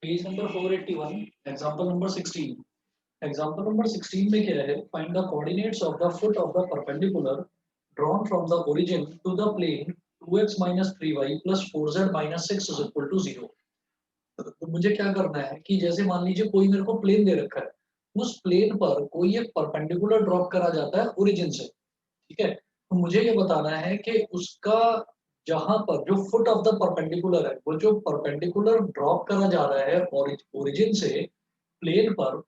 Page number 481, example number 16। Example number 16 में क्या है? Find the coordinates of the foot of the perpendicular drawn from the origin to the plane 2x 3y 4z 6 is equal to 0। तो मुझे क्या करना है कि जैसे मान लीजिए कोई मेरे को प्लेन दे रखा है, उस प्लेन पर कोई एक परपेंडिकुलर ड्रॉप करा जाता है ओरिजिन से। ठीक है, तो मुझे ये बताना है कि उसका जहां पर जो फुट ऑफ द परपेंडिकुलर है, वो जो परपेंडिकुलर ड्रॉप करा जा रहा है ओरिजिन से प्लेन पर,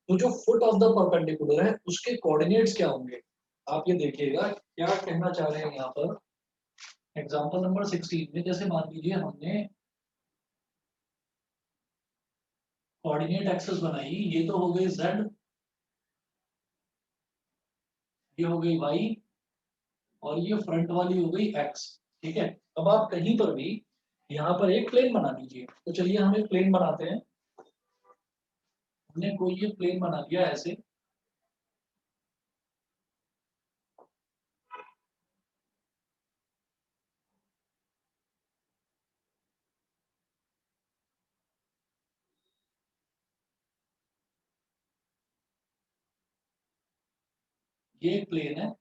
तो जो फुट ऑफ द परपेंडिकुलर है उसके कोऑर्डिनेट्स क्या होंगे। आप ये देखिएगा क्या कहना चाह रहे हैं यहाँ पर। एग्जांपल नंबर 16 में जैसे मान लीजिए हमने कोऑर्डिनेट एक्सेस बनाई, ये तो हो गई z, ये हो गई y, और ये फ्रंट वाली हो गई x। ठीक है, अब आप कहीं पर भी यहाँ पर एक प्लेन बना दीजिए। तो चलिए हम एक प्लेन बनाते हैं। हमने कोई ये प्लेन बना दिया ऐसे, ये एक प्लेन है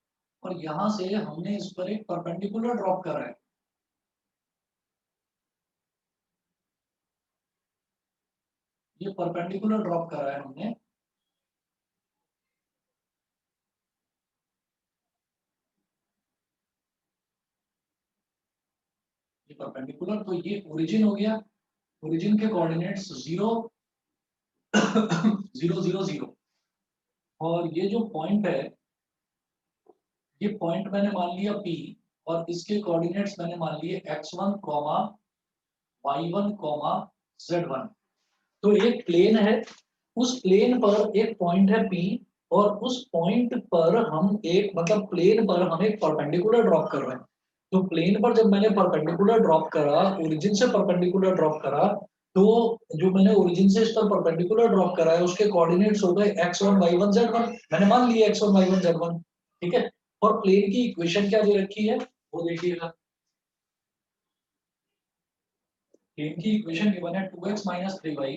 और यहां से हमने इस पर एक परपेंडिकुलर ड्रॉप करा है। ये परपेंडिकुलर ड्रॉप करा है हमने, ये परपेंडिकुलर, तो ये ओरिजिन हो गया। ओरिजिन के कोऑर्डिनेट्स 0 0 0 0, और ये जो पॉइंट है, ये पॉइंट मैंने मान लिया P, और इसके कोऑर्डिनेट्स मैंने मान लिए x1 y1 z1। तो एक प्लेन है, उस प्लेन पर एक पॉइंट है P, और उस पॉइंट पर हम एक मतलब प्लेन पर हम एक परपेंडिकुलर ड्रॉप कर रहे हैं। तो प्लेन पर जब मैंने परपेंडिकुलर ड्रॉप करा, ओरिजिन से परपेंडिकुलर ड्रॉप करा, तो जो मैंने ओरिजिन से इस पर परपेंडिकुलर ड्रॉप करा है उसके कोऑर्डिनेट्स हो गए x1 y1 z1। मैंने मान लिया x1 y1 z1। ठीक है, और प्लेन की इक्वेशन क्या दे रखी है वो देखिएगा। प्लेन की इक्वेशन गिवन है 2x 3y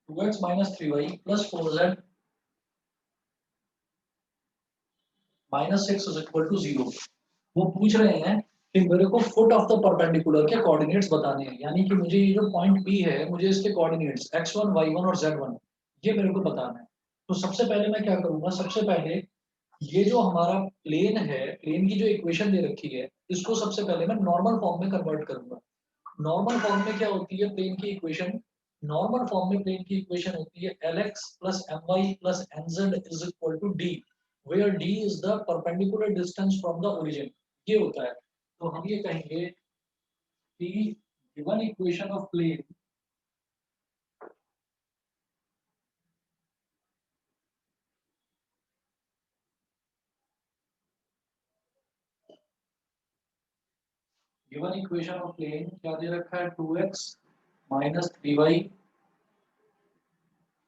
2x 3y plus 4z -6 is equal to 0। वो पूछ रहे हैं कि मेरे को फुट ऑफ द परपेंडिकुलर के कोऑर्डिनेट्स बताने हैं, यानी कि मुझे ये जो पॉइंट P है, मुझे इसके कोऑर्डिनेट्स x1 y1 और z1 ये मेरे को बताना है। तो सबसे पहले मैं क्या करूंगा, सबसे पहले ये जो हमारा प्लेन है, प्लेन की जो इक्वेशन दे रखी है, इसको सबसे पहले मैं नॉर्मल फॉर्म में कन्वर्ट करूंगा। नॉर्मल फॉर्म में क्या होती है प्लेन की इक्वेशन? नॉर्मल फॉर्म में प्लेन की इक्वेशन होती है Lx plus My plus Nz is equal to D, where D is the perpendicular distance from the origin। ये होता है, तो हम ये कहेंगे कि given equation of plane, given equation of plane क्या दे रखा है? 2x 3y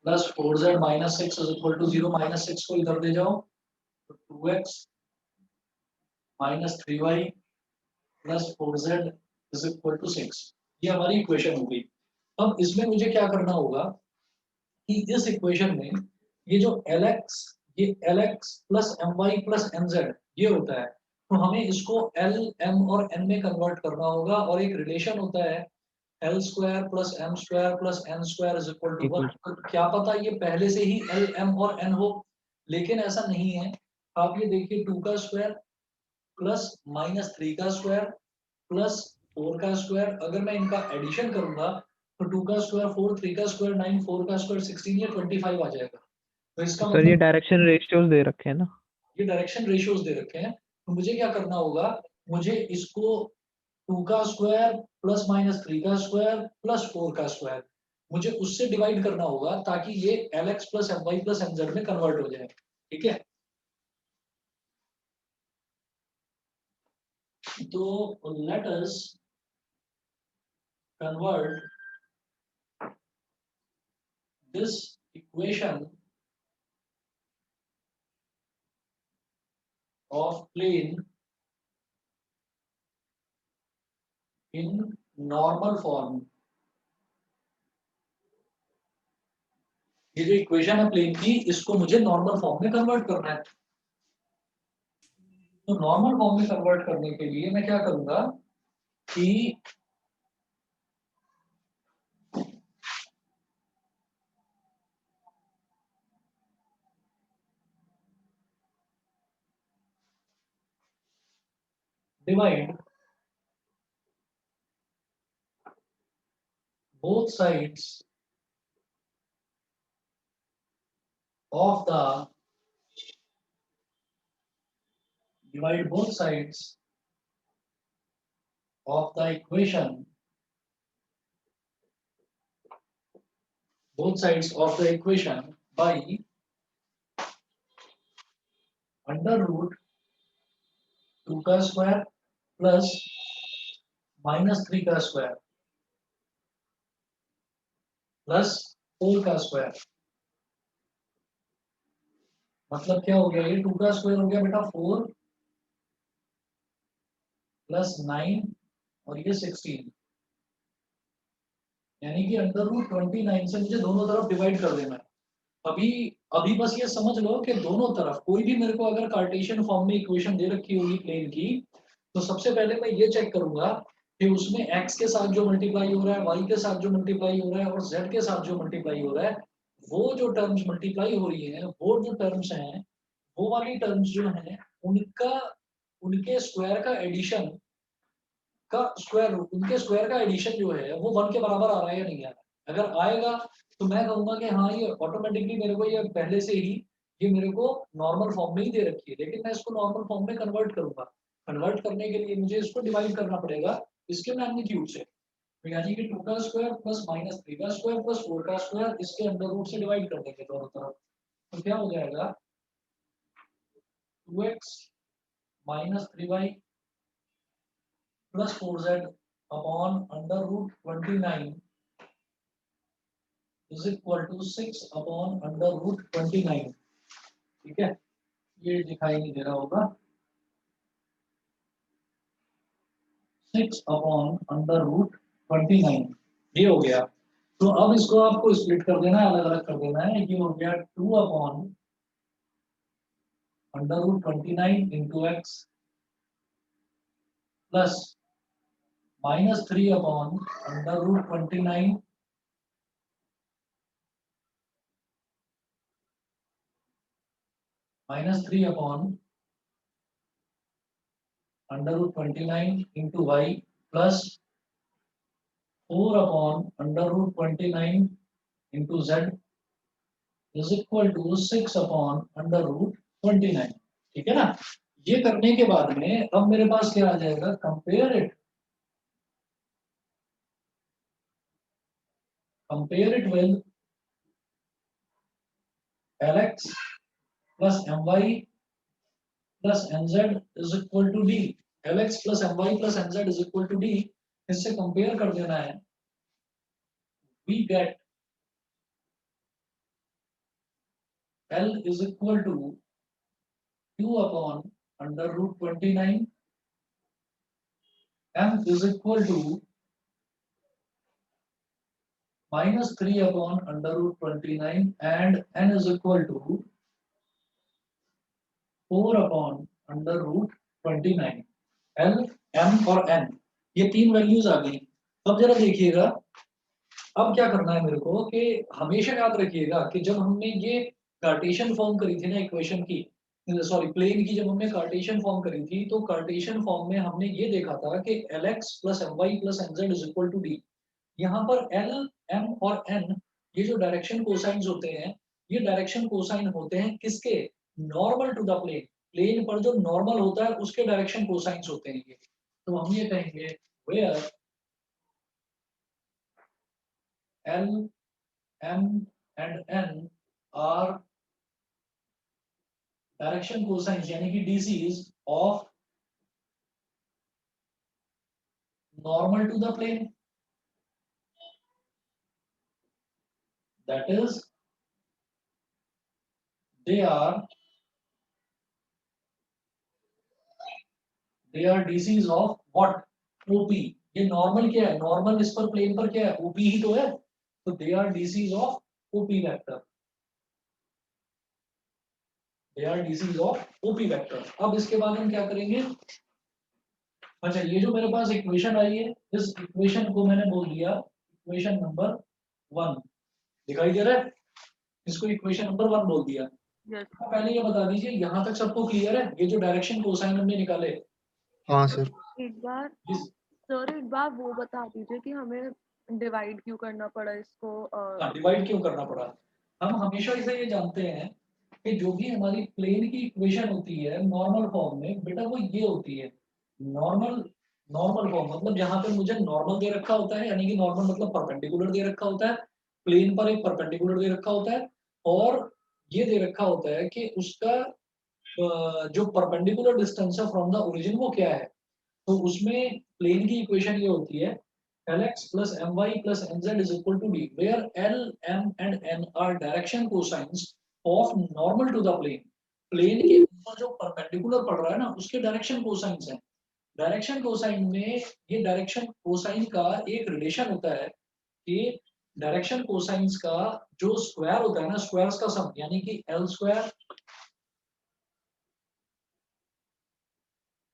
plus 4z -6 is equal to 0। -6 को इधर ले जाओ, तो 2x 3y plus 4z is equal to 6। ये हमारी इक्वेशन हो गई। अब इसमें मुझे क्या करना होगा कि इस इक्वेशन में ये जो Lx, ये Lx plus My plus Nz ये होता है, तो हमें इसको L M और N में कन्वर्ट करना होगा। और एक रिलेशन होता है L square plus M square plus N square is equal to 1। तो क्या पता ये पहले से ही L M और N हो, लेकिन ऐसा नहीं है। आप ये देखिए 2 का स्क्वायर प्लस -3 का स्क्वायर प्लस 4 का स्क्वायर, अगर मैं इनका एडिशन करूंगा तो 2 का स्क्वायर 4, 3 का स्क्वायर 9, 4 का स्क्वायर 16, ये 25 आ जाएगा। तो इसका सर ये मतलब डायरेक्शन रेशियोज दे रखे हैं ना? ये डायरेक्शन रेशियोज दे रखे हैं। तो मुझे क्या करना होगा, मुझे इसको 2 का स्क्वायर प्लस -3 का स्क्वायर प्लस 4 का स्क्वायर मुझे उससे डिवाइड करना होगा, ताकि ये Lx plus My plus Nz में कन्वर्ट हो जाए। ठीक है, तो let us convert this equation of plane in normal form. ये जो इक्वेशन है प्लेन की, इसको मुझे नॉर्मल फॉर्म में कन्वर्ट करना है। तो नॉर्मल फॉर्म में कन्वर्ट करने के लिए मैं क्या करूंगा कि divide both sides of the divide both sides of the equation, both sides of the equation by under root 2 का स्क्वायर प्लस -3 का स्क्वायर प्लस 4 का स्क्वायर। मतलब क्या हो गया, ये 2 का स्क्वायर हो गया बेटा 4 प्लस 9 और ये 16, यानी कि अंडर रूट 29 से मुझे दोनों तरफ डिवाइड कर देना है। अभी अभी बस ये समझ लो कि दोनों तरफ कोई भी मेरे को अगर कार्टेशियन फॉर्म में इक्वेशन दे रखी होगी प्लेन की, तो सबसे पहले मैं ये चेक करूंगा कि उसमें x के साथ जो मल्टीप्लाई हो रहा है, y के साथ जो मल्टीप्लाई हो रहा है और z के साथ जो मल्टीप्लाई हो रहा है, वो जो टर्म्स मल्टीप्लाई हो रही है, वो जो टर्म्स हैं, वो वाली टर्म्स जो हैं, उनका उनके स्क्वायर का एडिशन का स्क्वायर रूट, उनके स्क्वायर का एडिशन जो है वो 1 के बराबर आ रहा है या नहीं आ रहा है। अगर आएगा तो मैं कहूंगा कि हाँ ये ऑटोमेटिकली मेरे को ये पहले से ही ये मेरे को नॉर्मल फॉर्म में ही दे रखी है, लेकिन मैं इसको नॉर्मल फॉर्म में कन्वर्ट करूंगा। कन्वर्ट करने के लिए मुझे इसको डिवाइड करना पड़ेगा इसके मैग्नीट्यूड से, तो यानी कि 2 का स्क्वायर प्लस -3 का स्क्वायर प्लस 4 का स्क्वायर इसके अंडर रूट से डिवाइड कर देंगे दोनों तरफ। तो क्या हो जाएगा 2x minus 3y plus 4z upon under root 29 is equal to 6 upon under root 29। ठीक है, ये दिखाई नहीं दे रहा होगा, 6 अपॉन अंडर रूट 29 ये हो गया। तो अब इसको आपको स्प्लिट कर देना है, अलग अलग कर देना है। ये हो गया 2 upon under root 29 into x plus -3 upon under root 29 -3 upon under root 29 into y plus 4 upon under root 29 into z is equal to 6 upon under root 29। ठीक है ना। ये करने के बाद में अब मेरे पास क्या आ जाएगा, compare it with lx plus my plus nz is equal to d। lx plus my plus nz is equal to d, इससे कंपेयर कर देना है। we get l is equal to 2 upon under root 29, m is equal to -3 upon under root 29 and n is equal to 4 upon under root 29। L, M और N ये तीन values आ गई। अब जरा देखिएगा, अब क्या करना है मेरे को कि हमेशा याद रखिएगा कि जब हमने ये कार्टेशियन फॉर्म करी थी ना इक्वेशन की, सॉरी प्लेन की, जब हमने कार्टेशियन फॉर्म करी थी तो कार्टेशियन फॉर्म में हमने ये देखा था कि Lx plus My plus Nz is equal to d. यहाँ पर L, M और N ये जो डायरेक्शन कोसाइंस होते हैं, ये डायरेक्शन कोसाइन होते हैं किसके, normal to the plane. Plane पर जो नॉर्मल होता है उसके डायरेक्शन कोसाइंस होते हैं ये। तो हम ये कहेंगे where L, M and N are direction cosines यानी कि DCs of normal to the plane, that is they are they are DCs of what, OP। ये नॉर्मल क्या है, नॉर्मल इस पर प्लेन पर क्या है, ओपी ही तो है, तो they are DCs of OP vector, they are DCs of OP vector. अब इसके बाद हम क्या करेंगे, अच्छा ये जो मेरे पास इक्वेशन आई है, इस इक्वेशन को मैंने बोल दिया इक्वेशन नंबर 1, दिखाई दे रहा है, इसको इक्वेशन नंबर 1 बोल दिया। यस पहले ये बता दीजिए यहाँ तक सबको क्लियर है, ये जो डायरेक्शन कोसाइन हमने निकाले। हाँ सर। एक बार इस सर एक बार वो बता दीजिए कि हमें डिवाइड क्यों करना पड़ा इसको डिवाइड क्यों करना पड़ा, हम हमेशा इसे ये जानते हैं कि जो भी हमारी प्लेन की इक्वेशन होती है नॉर्मल फॉर्म में बेटा वो ये होती है, नॉर्मल नॉर्मल फॉर्म मतलब जहाँ पे मुझे नॉर्मल दे रखा होता है, यानी कि नॉर्मल मतलब परपेंडिकुलर दे रखा होता है, प्लेन पर एक परपेंडिकुलर दे रखा होता है, और ये दे रखा होता है कि उसका जो परपेंडिकुलर डिस्टेंस है फ्रॉम द ओरिजिन वो क्या है। तो उसमें प्लेन की इक्वेशन ये होती है Lx plus My plus Nz is equal to d, where L, M and N are direction cosines of normal to the plane. Plane के ऊपर जो परपेंडिकुलर पड़ रहा है ना उसके डायरेक्शन कोसाइंस हैं। डायरेक्शन कोसाइन में ये डायरेक्शन कोसाइन का एक रिलेशन होता है कि डायरेक्शन कोसाइंस का जो स्क्वायर होता है ना, स्क्वायर्स का सम, यानी कि L square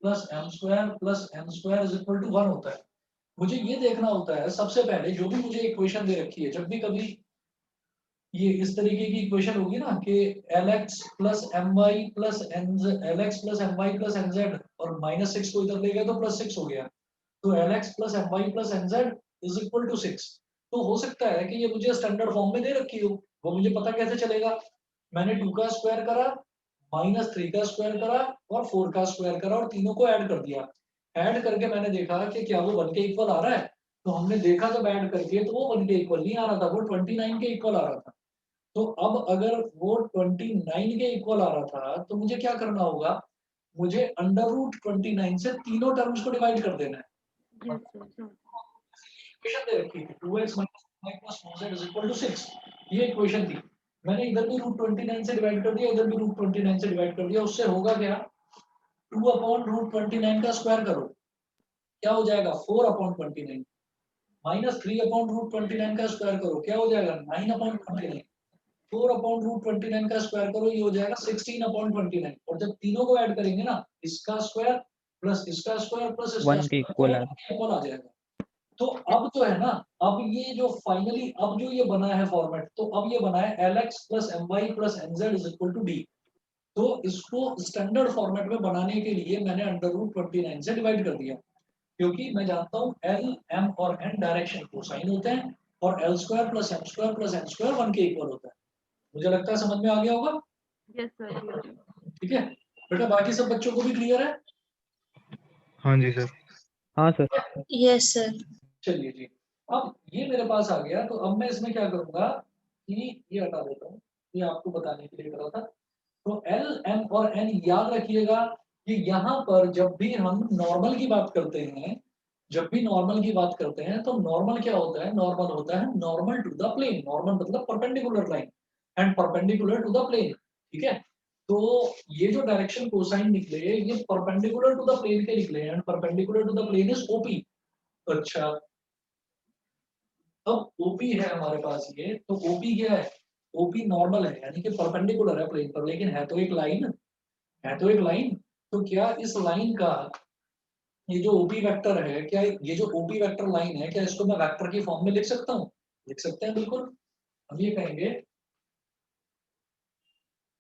plus M square plus N square is equal to 1 होता है। मुझे ये देखना होता है सबसे पहले, जो भी मुझे इक्वेशन दे रखी है, जब भी कभी ये इस तरीके की इक्वेशन होगी ना कि Lx plus m y plus n, Lx plus m y plus n z और -6 को इधर ले गए तो +6 हो गया, तो Lx plus m y plus n z is equal to 6। तो हो सकता है कि ये मुझे स्टैंडर्ड फॉर्म में दे रखी हो, वो मुझे पता कैसे चलेगा, मैंने 2 का स्क्वायर करा, -3 का स्क्वायर करा और 4 का स्क्वायर करा और तीनों को ऐड कर दिया। ऐड करके मैंने देखा कि क्या वो 1 के इक्वल आ रहा है, तो हमने देखा जब ऐड करके तो वो 1 के इक्वल नहीं आ रहा था, वो 29 के इक्वल आ रहा था। तो अब अगर वो 29 के इक्वल आ रहा था तो मुझे क्या करना होगा, मुझे अंडर रूट 29 से तीनों टर्म्स को डिवाइड कर देना है। यस सर इक्वेशन दे रखी थी 2x - 5 + 4z = 6, ये इक्वेशन थी। मैंने इधर भी रूट 29 से डिवाइड कर दिया, इधर भी रूट 29 से डिवाइड कर दिया, उससे होगा क्या, 2/√29 का स्क्वायर करो, क्या हो जाएगा 4/29, -3/√29 का स्क्वायर करो, क्या हो जाएगा 9/29, 4/√29 का स्क्वायर करो, ये हो जाएगा 16/29, और जब तीनों को ऐड करेंगे ना, इसका स्क्वायर प्लस इसका स्क्वायर प्लस इसका 1 के स्क्वायर, इक्वल तो आ वो इक्वल आ जाएगा। तो अब जो है ना, अब ये जो फाइनली अब जो ये बना है फॉर्मेट, तो अब ये बना है Lx plus My plus Nz is equal to d। तो इसको स्टैंडर्ड फॉर्मेट में बनाने के लिए मैंने अंडर रूट 29 से डिवाइड कर दिया, क्योंकि मैं जानता हूँ L, M और N डायरेक्शन कोसाइन होते हैं और L square plus M square plus N square 1 के इक्वल होता है। मुझे लगता है समझ में आ गया होगा। यस सर ठीक है बेटा, बाकी सब बच्चों को भी क्लियर है। हाँ जी सर। हाँ सर। Yes sir. चलिए जी, अब ये मेरे पास आ गया, तो अब मैं इसमें क्या करूंगा कि ये हटा देता हूँ, ये आपको बताने के लिए करा था। तो L, M और N याद रखिएगा कि यहाँ पर जब भी हम नॉर्मल की बात करते हैं, जब भी नॉर्मल की बात करते हैं तो नॉर्मल क्या होता है, नॉर्मल होता है normal to the plane, normal मतलब perpendicular line and perpendicular to the plane. ठीक है, तो ये जो डायरेक्शन कोसाइन निकले ये परपेंडिकुलर टू द प्लेन के निकले and perpendicular to the plane is OP. अच्छा, अब ओपी है हमारे पास ये, तो ओपी क्या है, ओपी नॉर्मल है यानी कि परपेंडिकुलर है प्लेन पर, लेकिन है तो एक लाइन, है तो एक लाइन। तो क्या इस लाइन का ये जो ओपी वेक्टर है, क्या ये जो ओपी वेक्टर लाइन है, क्या इसको मैं वेक्टर की फॉर्म में लिख सकता हूँ, लिख सकते हैं बिल्कुल। हम ये कहेंगे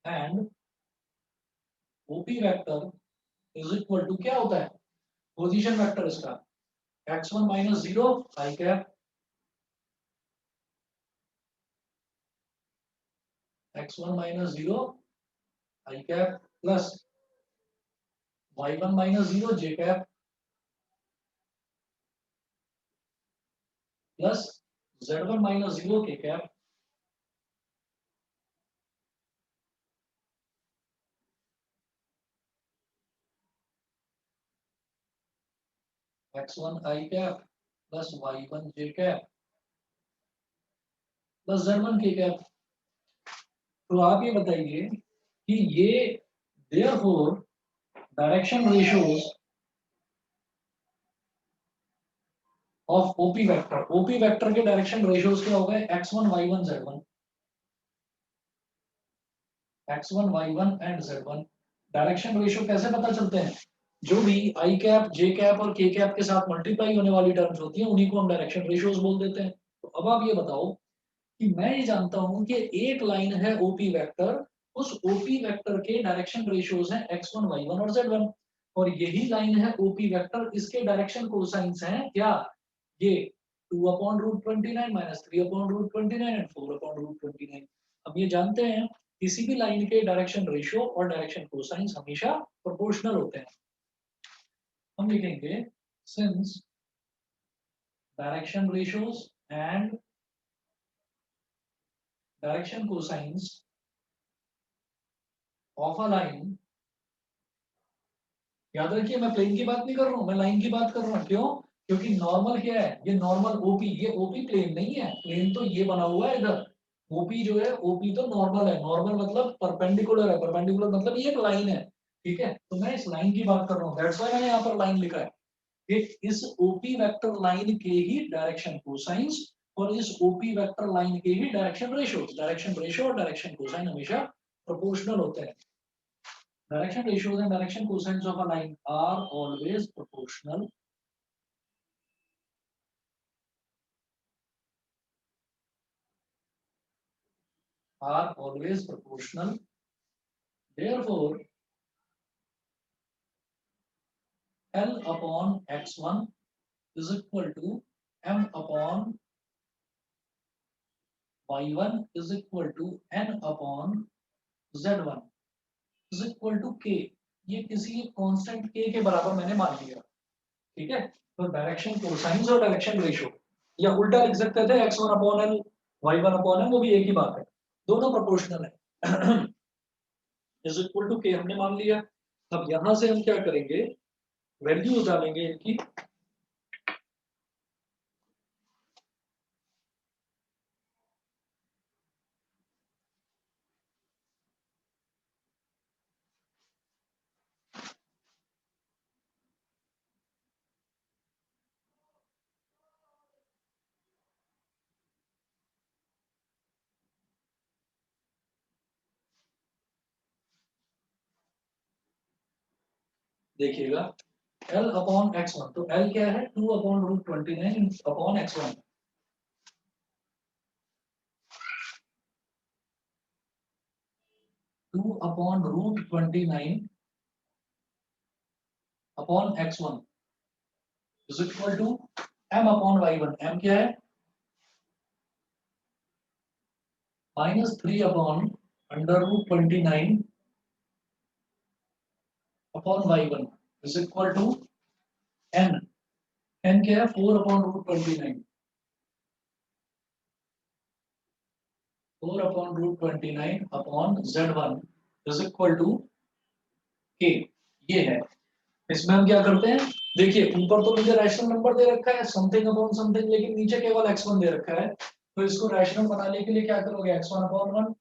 and OP vector is equal to क्या होता है, पोजीशन वेक्टर इसका x1 - 0 i cap, x1 - 0 i cap plus y1 - 0 j cap plus z1 - 0 k cap x1 i cap plus y1 j cap plus z1 k cap. तो आप ये बताइए कि ये therefore direction ratios of OP vector, OP vector के direction ratios क्या हो गए, x1 y1 z1, x1 y1 and z1। Direction ratio कैसे पता चलते हैं, जो भी आई कैप जे कैप और के कैप के साथ मल्टीप्लाई होने वाली टर्म्स होती हैं उन्हीं को हम डायरेक्शन रेशियोज बोल देते हैं। तो अब आप ये बताओ कि मैं ये जानता हूं कि एक लाइन है ओपी वेक्टर, उस ओपी वेक्टर के डायरेक्शन रेशियोज हैं x1 y1 और z1, और यही लाइन है ओपी वेक्टर, इसके डायरेक्शन कोसाइंस हैं क्या, ये 2/√29 माइनस 3/√29 एंड 4/√29। अब ये जानते हैं किसी भी लाइन के डायरेक्शन रेशियो और डायरेक्शन कोसाइंस हमेशा प्रोपोर्शनल होते हैं। हम लिखेंगे since direction ratios and direction cosines of a line, याद रखिए मैं प्लेन की बात नहीं कर रहा हूं, मैं लाइन की बात कर रहा हूं। क्यों, क्योंकि नॉर्मल क्या है, ये नॉर्मल ओपी, ये ओपी प्लेन नहीं है, प्लेन तो ये बना हुआ है इधर, ओपी जो है ओपी तो नॉर्मल है, नॉर्मल मतलब परपेंडिकुलर है, परपेंडिकुलर मतलब ये एक लाइन है, ठीक है। तो मैं इस लाइन की बात कर रहा हूँ, दैट्स व्हाई मैंने यहाँ पर लाइन लिखा है कि इस ओपी वेक्टर लाइन के ही डायरेक्शन कोसाइंस और इस ओपी वेक्टर लाइन के ही डायरेक्शन रेशियो, डायरेक्शन रेशियो और डायरेक्शन कोसाइन हमेशा प्रोपोर्शनल होते हैं। Direction ratios and direction cosines of a line are always proportional. Are always proportional. Therefore, L upon x1 is equal to m upon y1 is equal to n upon z1 is equal to k। ये किसी constant k के बराबर मैंने मान लिया, ठीक है। तो डायरेक्शन कोसाइंस और डायरेक्शन रेशियो, या उल्टा लिख सकते थे x1 upon l y1 upon m, वो भी एक ही बात है, दोनों प्रोपोर्शनल है। इज इक्वल टू के हमने मान लिया। अब यहां से हम क्या करेंगे, वैल्यूज डालेंगे इनकी, देखिएगा L अपॉन x1, तो L क्या है 2/√29 upon x1, 2/√29 upon x1 is equal to m upon y1, m क्या है -3/√29 upon y1 is equal to n, n क्या है 4/√29, 4/√29 upon z1 is equal to k। ये है, इसमें हम क्या करते हैं, देखिए ऊपर तो मुझे रैशनल नंबर दे रखा है समथिंग अपॉन समथिंग, लेकिन नीचे केवल x1 दे रखा है, तो इसको रैशनल बनाने के लिए क्या करोगे, x1 upon 1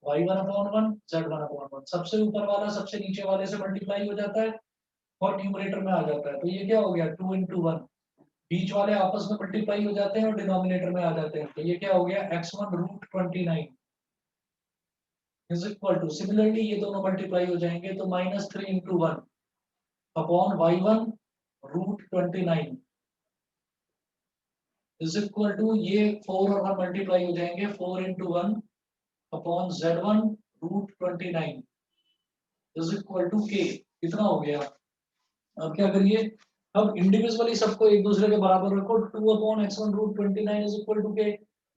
y1 upon 1 z1 upon 1, सबसे ऊपर वाला सबसे नीचे वाले से मल्टीप्लाई हो जाता है और न्यूमरेटर में आ जाता है, तो ये क्या हो गया 2 into 1, बीच वाले आपस में मल्टीप्लाई हो जाते हैं और डिनोमिनेटर में आ जाते हैं, तो ये क्या हो गया x1√29 is equal to, similarly ये दोनों मल्टीप्लाई हो जाएंगे तो -3 into 1 upon y1√29 is equal to, ये 4 और 1 मल्टीप्लाई हो जाएंगे 4 into 1 upon z1√29 is equal to k। कितना हो गया, अब क्या करिए, अब इंडिविजुअली सबको एक दूसरे के बराबर रखो, 2/x1√29 is equal to k,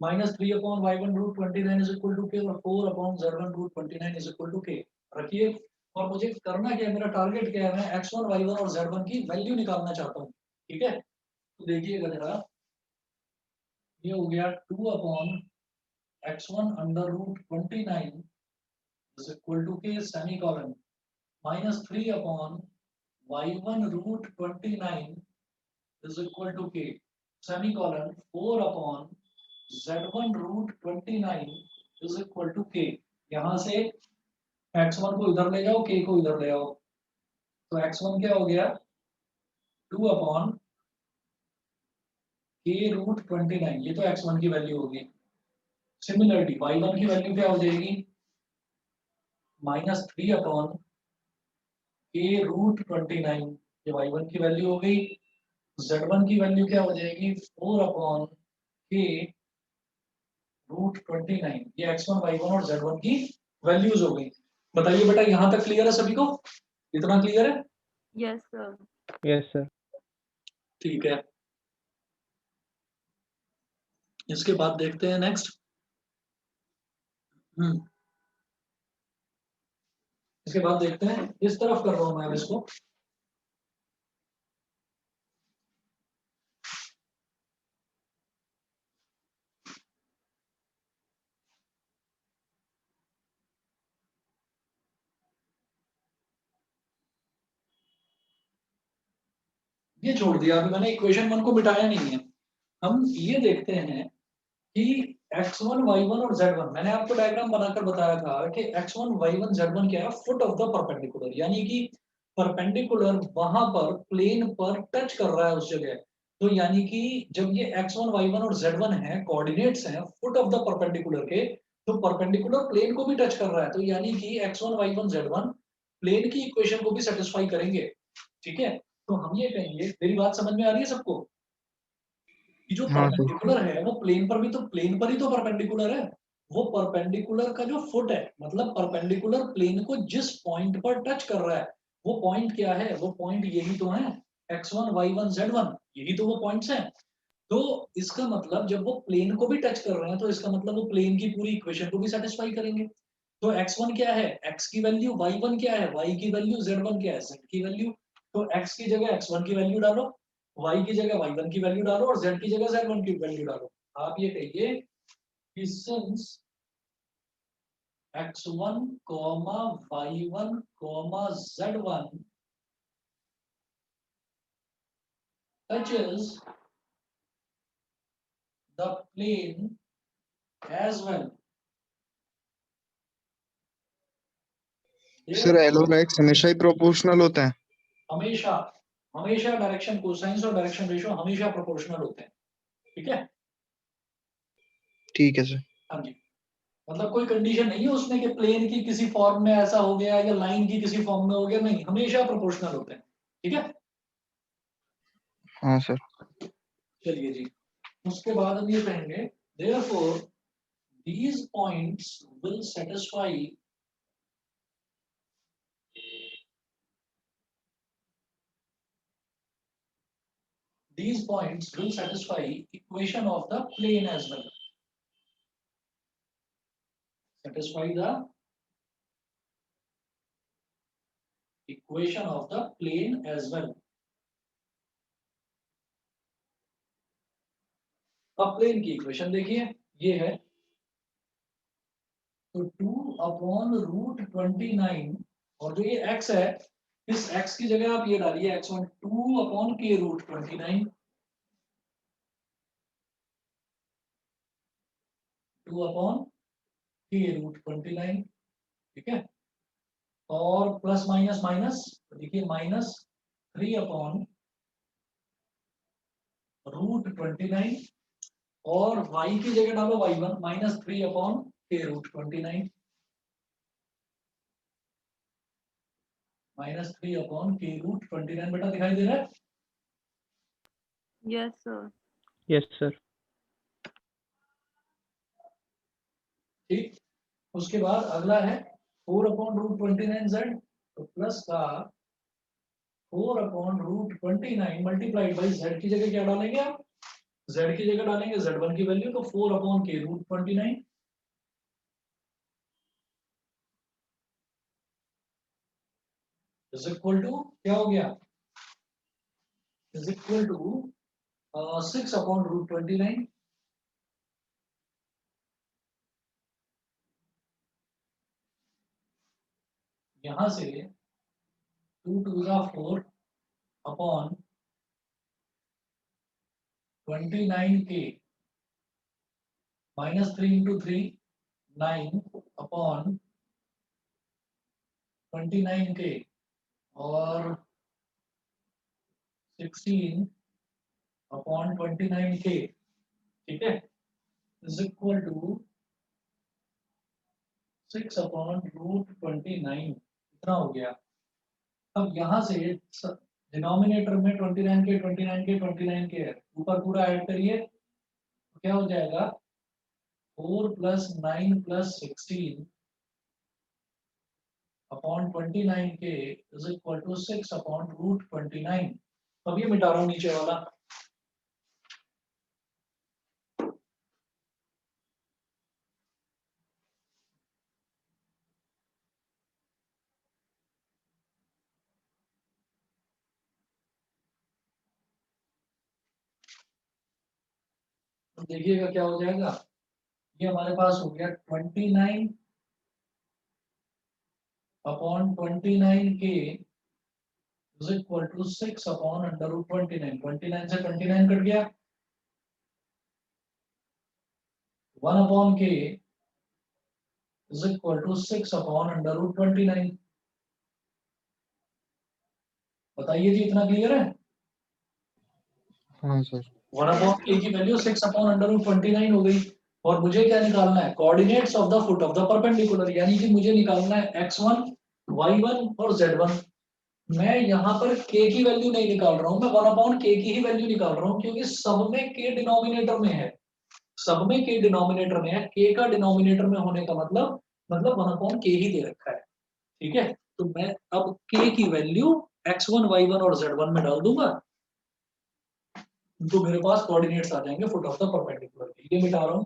-3/y1√29 is equal to k और 4/z1√29 is equal to k रखिए। और मुझे करना क्या है, मेरा टारगेट क्या है, मैं x1 y1 और z1 की वैल्यू निकालना चाहता हूँ, ठीक है। तो देखिएगा जरा, ये हो गया 2/x1√29 is equal to k semicolon -3/y1√29 is equal to k semicolon 4/z1√29 is equal to k। यहाँ से x1 को इधर ले जाओ, k को इधर ले आओ, तो x1 क्या हो गया 2/k k रूट 29, ये तो x1 की वैल्यू होगी। सिमिलरली y1 की वैल्यू क्या हो जाएगी, -3 अपॉन k रूट 29, ये y1 की वैल्यू हो गई। z1 की वैल्यू क्या हो जाएगी, 4 अपॉन k रूट 29, ये x1 y1 और z1 की वैल्यूज हो गई। बताइए बेटा, यहाँ तक क्लियर है सभी को, इतना क्लियर है? Yes sir. Yes sir. ठीक है, इसके बाद देखते हैं नेक्स्ट। इसके बाद देखते हैं, इस तरफ कर रहा हूं मैं अब इसको। ये छोड़ दिया, अभी मैंने इक्वेशन 1 को मिटाया नहीं है। हम ये देखते हैं कि x1 y1 और z1, मैंने आपको डायग्राम बनाकर बताया था कि x1 y1 z1 क्या है, फुट ऑफ द परपेंडिकुलर, यानी कि परपेंडिकुलर वहां पर प्लेन पर टच कर रहा है उस जगह। तो यानी कि जब ये x1 y1 और z1 है, कोऑर्डिनेट्स हैं फुट ऑफ द परपेंडिकुलर के, तो परपेंडिकुलर प्लेन को भी टच कर रहा है, तो यानी कि x1 y1 z1 प्लेन की इक्वेशन को भी सेटिस्फाई करेंगे। ठीक है, तो हम ये कहेंगे, मेरी बात समझ में आ रही है सबको, कि जो हाँ सर। परपेंडिकुलर है वो प्लेन पर भी, तो प्लेन पर ही तो परपेंडिकुलर है। वो परपेंडिकुलर का जो फुट है, मतलब परपेंडिकुलर प्लेन को जिस पॉइंट पर टच कर रहा है, वो पॉइंट क्या है, वो पॉइंट यही तो है, x1 y1 z1, यही तो वो पॉइंट्स हैं। तो इसका मतलब जब वो प्लेन को भी टच कर रहे हैं, तो इसका मतलब वो प्लेन की पूरी इक्वेशन को भी सेटिस्फाई करेंगे। तो x1 क्या है, x की वैल्यू, y1 क्या है, y की वैल्यू, z1 क्या है, z की वैल्यू। तो x की जगह x1 की वैल्यू डालो, y की जगह y1 की वैल्यू डालो, और z की जगह z1 की वैल्यू डालो। आप ये कहिए कि since x1, y1, z1 touches the plane as well, sir L और therefore एक्स हमेशा ही प्रोपोर्शनल होता है। हमेशा, हमेशा डायरेक्शन कोसाइंस और डायरेक्शन रेशियो हमेशा प्रोपोर्शनल होते हैं। ठीक है, ठीक है सर। हाँ जी, मतलब कोई कंडीशन नहीं है उसमें कि प्लेन की किसी फॉर्म में ऐसा हो गया या लाइन की किसी फॉर्म में हो गया, नहीं, हमेशा प्रोपोर्शनल होते हैं। ठीक है, हाँ सर। चलिए जी, उसके बाद हम ये कहेंगे, therefore these points will satisfy equation of the plane as well, satisfy the equation of the plane as well। अब प्लेन की इक्वेशन देखिए, ये है, तो 2/√29, और जो ये x है, इस x की जगह आप ये डालिए x1 2/k√29, 2/k√29। ठीक है, और प्लस माइनस माइनस, तो देखिए -3/√29, और y की जगह डालो y1 -3/k√29, -3/k√29, बेटा दिखाई दे रहा है? Yes sir. Yes sir. ठीक, उसके बाद अगला है 4/√29z, तो प्लस का 4/√29 मल्टीप्लाइड बाई z की जगह क्या डालेंगे आप, z की जगह डालेंगे z1 की वैल्यू, तो 4/k√29 इज इक्वल टू, क्या हो गया, इज इक्वल टू 6/√29। यहां से 2 2 4 अपॉन 29k, -3 × 3 9 अपॉन 29k, और 16 अपॉन 29k, ठीक है, is equal to 6 upon root 29, इतना हो गया। अब यहाँ से डिनोमिनेटर में 29k है, ऊपर पूरा ऐड करिए तो क्या हो जाएगा 4 + 9 + 16 upon 29k is equal to 6 upon root 29। अब ये मिटा रहा हूँ नीचे वाला, तो देखिएगा क्या हो जाएगा। ये हमारे पास हो गया 29 upon 29k is equal to 6 upon under root 29। 29 से 29 कट गया, 1 upon k is equal to 6 upon under root 29। बताइए जी, इतना क्लियर है? हाँ सर। 1 अपॉन k की वैल्यू 6 अपॉन अंडर रूट 29 हो गई। और मुझे क्या निकालना है, coordinates of the foot of the perpendicular, यानी कि मुझे निकालना है x1 y1 और z1। मैं यहाँ पर k की वैल्यू नहीं निकाल रहा हूँ, मैं 1 अपॉन k की ही वैल्यू निकाल रहा हूँ, क्योंकि सब में k डिनोमिनेटर में है, सब में k डिनोमिनेटर में है। k का डिनोमिनेटर में होने का मतलब 1 अपॉन k ही दे रखा है, ठीक है। तो मैं अब k की वैल्यू x1 y1 और z1 में डाल दूंगा, तो मेरे पास कोऑर्डिनेट्स आ जाएंगे फुट ऑफ द परपेंडिकुलर के। ये मिटा रहा हूँ,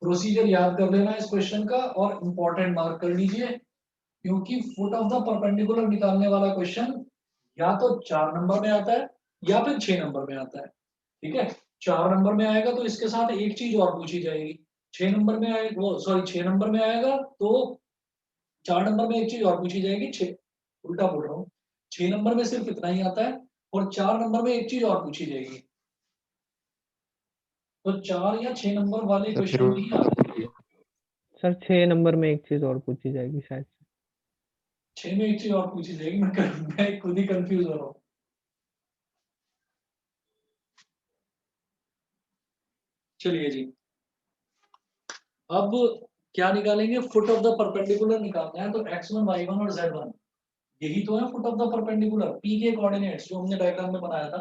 प्रोसीजर याद कर लेना इस क्वेश्चन का और इंपॉर्टेंट मार्क कर लीजिए, क्योंकि फुट ऑफ द परपेंडिकुलर निकालने वाला क्वेश्चन या तो 4 नंबर में आता है या फिर 6 नंबर में आता है, ठीक है। 4 नंबर में आएगा तो इसके साथ एक चीज और पूछी जाएगी, 6 नंबर में आएगा वो सॉरी 6 नंबर में आएगा तो 4 नंबर में एक चीज और पूछी जाएगी, 6 उल्टा बोल रहा हूँ, 6 नंबर में सिर्फ इतना ही आता है और 4 नंबर में एक चीज और पूछी जाएगी। तो 4 या 6 नंबर वाले तो फिर क्वेश्चन ही आते हैं। सर 6 नंबर में एक चीज और पूछी जाएगी शायद से। 6 में एक चीज और पूछी जाएगी, मैं खुद ही कंफ्यूज हो रहा हूँ। चलिए जी, अब क्या निकालेंगे, फुट ऑफ द परपेंडिकुलर निकालना है, तो x1 y1 और z1 यही तो है foot of the perpendicular, p के कोऑर्डिनेट्स जो हमने डायग्राम में बनाया था।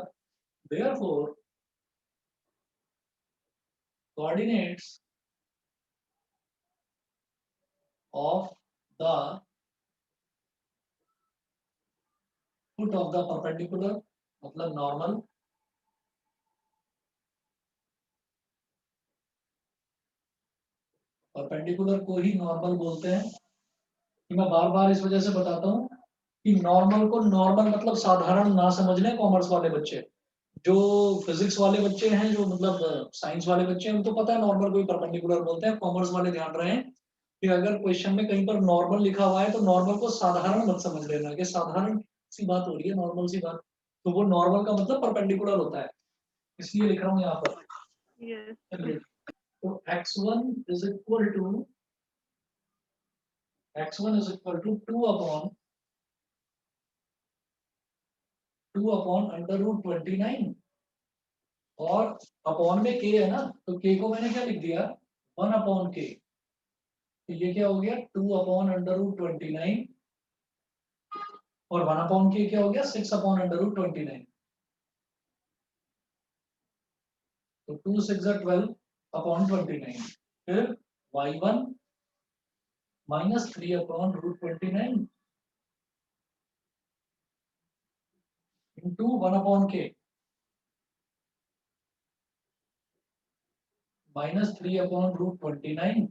Therefore coordinates of the foot of the perpendicular मतलब नॉर्मल, परपेंडिकुलर को ही नॉर्मल बोलते हैं। कि मैं बार बार इस वजह से बताता हूँ कि नॉर्मल को नॉर्मल मतलब साधारण ना समझ लें कॉमर्स वाले बच्चे, जो फिजिक्स वाले बच्चे हैं, जो मतलब साइंस वाले बच्चे हैं, उनको पता है नॉर्मल को ही परपेंडिकुलर बोलते हैं। कॉमर्स वाले ध्यान रहे कि अगर क्वेश्चन में कहीं पर नॉर्मल लिखा हुआ है तो नॉर्मल को साधारण मत समझ लेना कि साधारण सी बात हो रही है, नॉर्मल सी बात, तो वो नॉर्मल का मतलब परपेंडिकुलर होता है, इसलिए लिख रहा हूँ यहाँ पर। यस चलिए, तो x1 is equal to 2 upon under root 29 और अपॉन में k है ना, तो k को मैंने क्या लिख दिया 1 अपॉन k, तो ये क्या हो गया 2 अपॉन अंडर रूट 29 और 1 अपॉन k क्या हो गया 6 अपॉन अंडर रूट 29। तो 2 6 12 अपॉन 29, फिर y1 minus 3 upon root 29 into 1 upon k minus 3 upon root 29,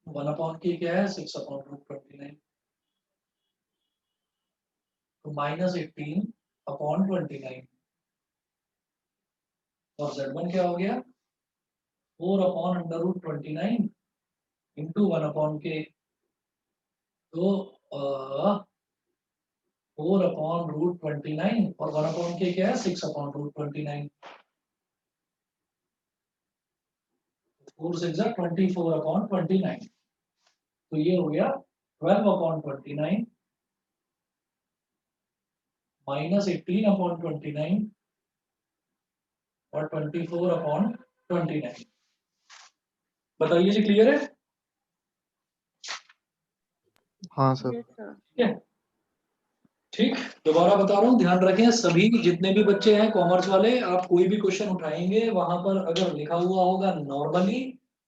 1 upon k क्या है 6 अपॉन रूट 29, तो माइनस 18 अपॉन 29 और z1 क्या हो गया 4 upon under root 29 into 1 upon k, तो 4 अपॉन रूट 29 और 1 अपॉन k क्या है 6 अपॉन रूट 29, 4 6 24 अपॉन 29, तो ये हो गया 12/29 माइनस 18/29 और 24/29। बताइए जी, क्लियर है? हाँ सर। Yes sir. ठीक है, ठीक। दोबारा बता रहा हूँ, ध्यान रखें सभी जितने भी बच्चे हैं कॉमर्स वाले, आप कोई भी क्वेश्चन उठाएंगे वहां पर अगर लिखा हुआ होगा नॉर्मली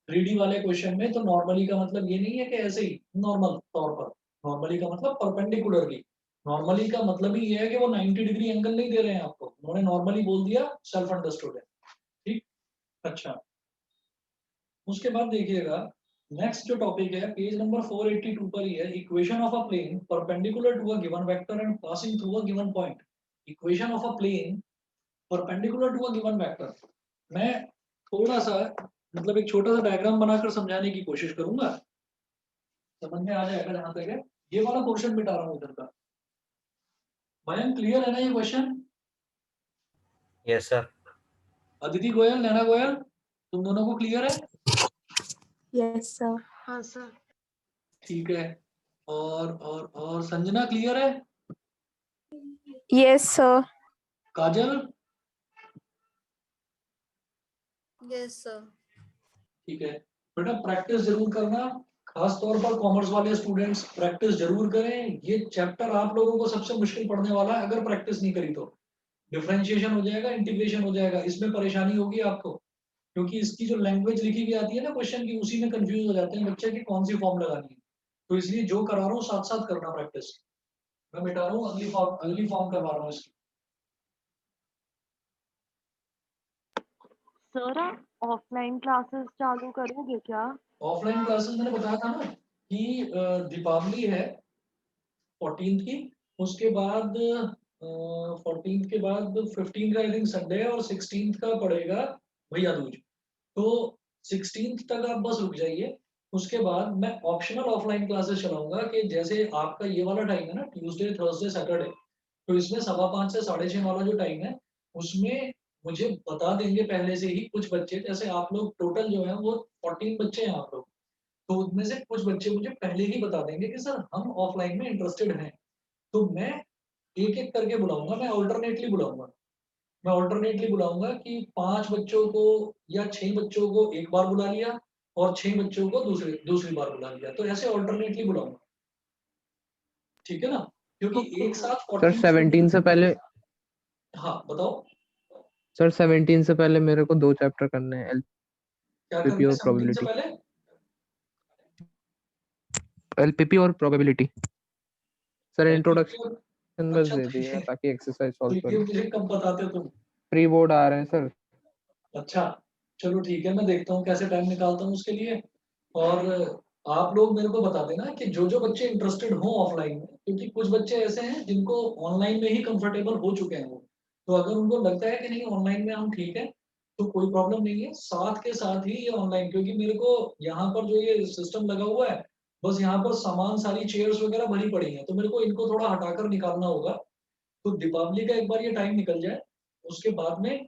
3D वाले क्वेश्चन में, तो नॉर्मली का मतलब ये नहीं है कि ऐसे ही नॉर्मल तौर पर, नॉर्मली का मतलब परपेंडिकुलरली। नॉर्मली का मतलब ही ये है कि वो 90 डिग्री एंगल नहीं दे रहे हैं आपको, उन्होंने नॉर्मली बोल दिया, सेल्फ अंडरस्टूड है। ठीक, अच्छा। उसके बाद देखिएगा, नेक्स्ट जो टॉपिक है पेज नंबर 482 पर ही है, equation of a plane perpendicular to a given vector and passing through a given point. Equation of a plane perpendicular to a given vector. मैं थोड़ा सा मतलब एक छोटा सा डायग्राम बनाकर समझाने की कोशिश करूंगा, समझ में आ जाएगा जहां तक है। ये वाला पोर्शन मिटा रहा हूं इधर का। मयंक, क्लियर है ना ये question? Yes sir. Aditi Goyal, Naina Goyal, तुम दोनों को क्लियर है? Yes sir. हाँ सर। ठीक है। और संजना क्लियर है? Yes sir. Kajal? Yes sir. ठीक है बेटा, प्रैक्टिस जरूर करना, खास तौर पर कॉमर्स वाले स्टूडेंट्स प्रैक्टिस जरूर करें। ये चैप्टर आप लोगों को सबसे मुश्किल पड़ने वाला है अगर प्रैक्टिस नहीं करी तो। डिफरेंशिएशन हो जाएगा, इंटीग्रेशन हो जाएगा, इसमें परेशानी होगी आपको, क्योंकि इसकी जो लैंग्वेज लिखी हुई आती है ना क्वेश्चन की, उसी में कंफ्यूज हो जाते हैं बच्चे कि कौन सी फॉर्म लगानी है। तो इसलिए जो करा रहा हूँ साथ साथ करना प्रैक्टिस। मैं मिटा रहा हूँ, अगली फॉर्म करवा रहा हूँ इसकी। सर आप ऑफलाइन क्लासेस चालू करोगे क्या? ऑफलाइन क्लासेस मैंने बताया था ना कि दीपावली है 14th की, उसके बाद 14th के बाद 15 का आई थिंक संडे है, और 16th का पड़ेगा भैया दूज। तो 16th तक आप बस रुक जाइए। उसके बाद मैं ऑप्शनल ऑफलाइन क्लासेस चलाऊंगा कि जैसे आपका ये वाला टाइम है ना, ट्यूसडे थर्सडे सैटरडे, तो इसमें 5:15 से 6:30 वाला जो टाइम है, उसमें मुझे बता देंगे पहले से ही कुछ बच्चे, जैसे आप लोग टोटल जो है वो 14 बच्चे हैं आप लोग, तो उनमें से कुछ बच्चे मुझे पहले ही बता देंगे कि सर हम ऑफलाइन में इंटरेस्टेड हैं। तो मैं एक एक करके बुलाऊंगा, मैं ऑल्टरनेटली बुलाऊंगा कि 5 बच्चों को या 6 बच्चों को एक बार बुला लिया, और 6 बच्चों को दूसरी दूसरी बार बुला लिया, तो ऐसे ऑल्टरनेटली बुलाऊंगा। ठीक है ना, क्योंकि ओके एक सर। साथ सर 14 17 से पहले हाँ बताओ। सर 17 से पहले मेरे को 2 चैप्टर करने हैं, क्या एलपीपी करना है और 17 से प्रोबेबिलिटी। पहले? एलपीपी और प्रोबेबिलिटी सर, LPP इंट्रोडक्शन और बस अच्छा, दे तो दिए ताकि एक्सरसाइज सॉल्व ये करूं। मुझे कब बताते हो तुम? प्री बोर्ड आ रहे हैं सर। अच्छा, चलो ठीक है, मैं देखता हूँ कैसे टाइम निकालता हूँ उसके लिए। और आप लोग मेरे को बता देना कि जो जो बच्चे इंटरेस्टेड हो ऑफलाइन में, क्योंकि कुछ बच्चे ऐसे हैं जिनको ऑनलाइन में ही कंफर्टेबल हो चुके हैं वो, तो अगर उनको लगता है कि नहीं ऑनलाइन में हम ठीक है, तो कोई प्रॉब्लम नहीं है, साथ के साथ ही ये ऑनलाइन, क्योंकि मेरे को यहाँ पर जो ये सिस्टम लगा हुआ है, बस यहाँ पर सामान सारी चेयर्स वगैरह भरी पड़ी हैं, तो मेरे को इनको थोड़ा हटाकर निकालना होगा। तो दीपावली का एक बार ये टाइम निकल जाए, उसके बाद में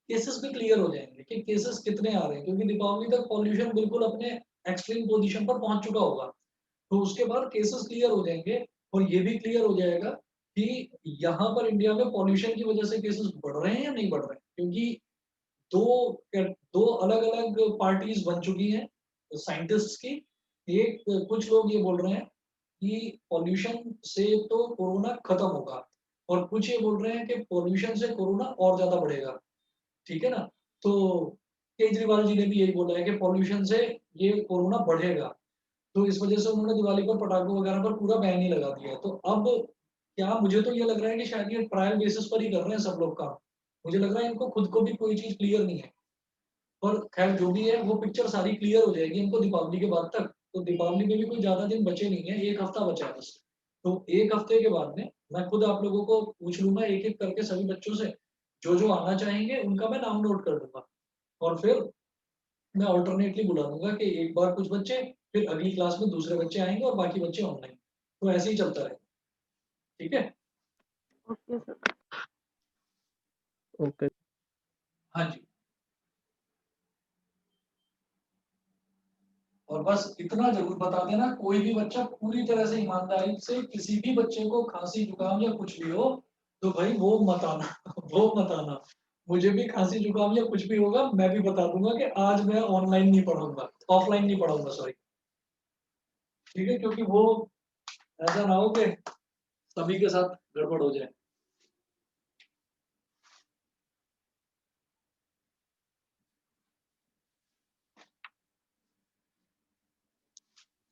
केसेस भी क्लियर हो जाएंगे कि केसेस कितने आ रहे हैं, क्योंकि दीपावली तक पॉल्यूशन बिल्कुल अपने एक्सट्रीम पोजीशन पर पहुंच चुका होगा। तो उसके बाद केसेस क्लियर हो जाएंगे, और ये भी क्लियर हो जाएगा कि यहाँ पर इंडिया में पॉल्यूशन की वजह से केसेस बढ़ रहे हैं या नहीं बढ़ रहे हैं, क्योंकि दो अलग अलग पार्टीज बन चुकी हैं साइंटिस्ट्स की। एक, कुछ लोग ये बोल रहे हैं कि पॉल्यूशन से तो कोरोना खत्म होगा, और कुछ ये बोल रहे हैं कि पॉल्यूशन से कोरोना और ज्यादा बढ़ेगा। ठीक है ना, तो केजरीवाल जी ने भी यही बोला है कि पॉल्यूशन से ये कोरोना बढ़ेगा, तो इस वजह से उन्होंने दिवाली पर पटाखों वगैरह पर पूरा बैन ही लगा दिया है। तो अब क्या, मुझे तो ये लग रहा है कि शायद ये ट्रायल बेसिस पर ही कर रहे हैं सब लोग काम। मुझे लग रहा है इनको खुद को भी कोई चीज क्लियर नहीं है, पर खैर जो भी है वो पिक्चर सारी क्लियर हो जाएगी इनको दीपावली के बाद तक। तो दीपावली में भी कोई ज्यादा दिन बचे नहीं है, एक हफ्ता बचा है बस। तो एक हफ्ते के बाद में मैं खुद आप लोगों को पूछ लूंगा एक एक करके सभी बच्चों से, जो जो आना चाहेंगे उनका मैं नाम नोट कर दूंगा, और फिर मैं ऑल्टरनेटली बुला दूंगा कि एक बार कुछ बच्चे, फिर अगली क्लास में दूसरे बच्चे आएंगे, और बाकी बच्चे ऑनलाइन। तो ऐसे ही चलता रहेगा। ठीक है? Okay sir. ओके। हाँ जी। और बस इतना जरूर बता देना, कोई भी बच्चा पूरी तरह से ईमानदारी से, किसी भी बच्चे को खांसी जुकाम या कुछ भी हो तो भाई वो मत आना वो मत आना। मुझे भी खांसी जुकाम या कुछ भी होगा मैं भी बता दूंगा कि आज मैं ऑनलाइन नहीं पढ़ूंगा, ऑफलाइन नहीं पढ़ूंगा, सॉरी। ठीक है, क्योंकि वो ऐसा ना हो कि सभी के साथ गड़बड़ हो जाए।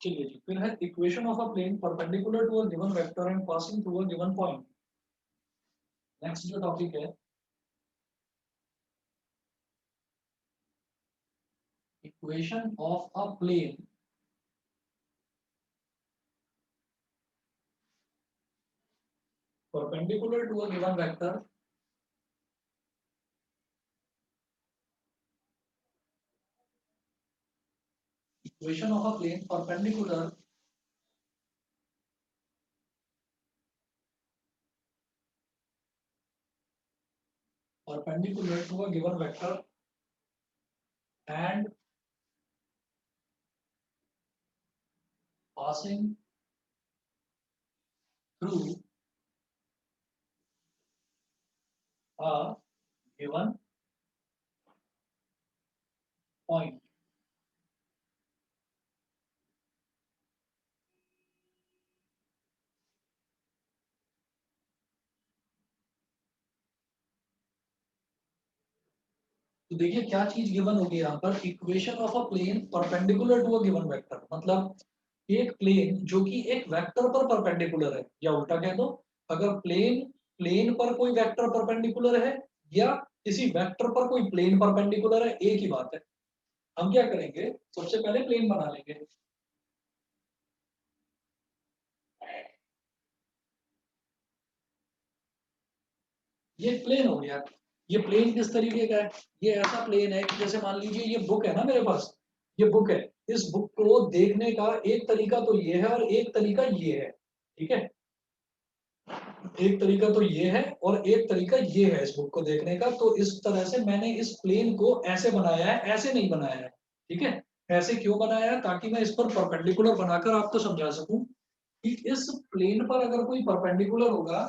चलिए जी, फिर है equation of a plane perpendicular to a given vector and passing through a given point. Next जो टॉपिक है, equation of a plane perpendicular to a given vector equation of a plane perpendicular to a given vector and passing through a given point। तो देखिए क्या चीज given होगी यहाँ पर, equation of a plane perpendicular to a given vector, मतलब एक plane जो कि एक वेक्टर पर परपेंडिकुलर है, या उल्टा कह दो, अगर प्लेन प्लेन पर कोई वेक्टर परपेंडिकुलर है या किसी वेक्टर पर कोई प्लेन परपेंडिकुलर है, एक ही बात है। हम क्या करेंगे, सबसे पहले प्लेन बना लेंगे। ये प्लेन हो गया। ये प्लेन किस तरीके का है, ये ऐसा प्लेन है कि जैसे मान लीजिए ये बुक है ना मेरे पास, ये बुक है। इस बुक को देखने का एक तरीका तो ये है और एक तरीका ये है, ठीक है। एक तरीका तो ये है और एक तरीका ये है इस बुक को देखने का। तो इस तरह से मैंने इस प्लेन को ऐसे बनाया है, ऐसे नहीं बनाया है, ठीक है। ऐसे क्यों बनाया है, ताकि मैं इस पर परपेंडिकुलर बनाकर आपको समझा सकूं कि इस प्लेन पर अगर कोई परपेंडिकुलर होगा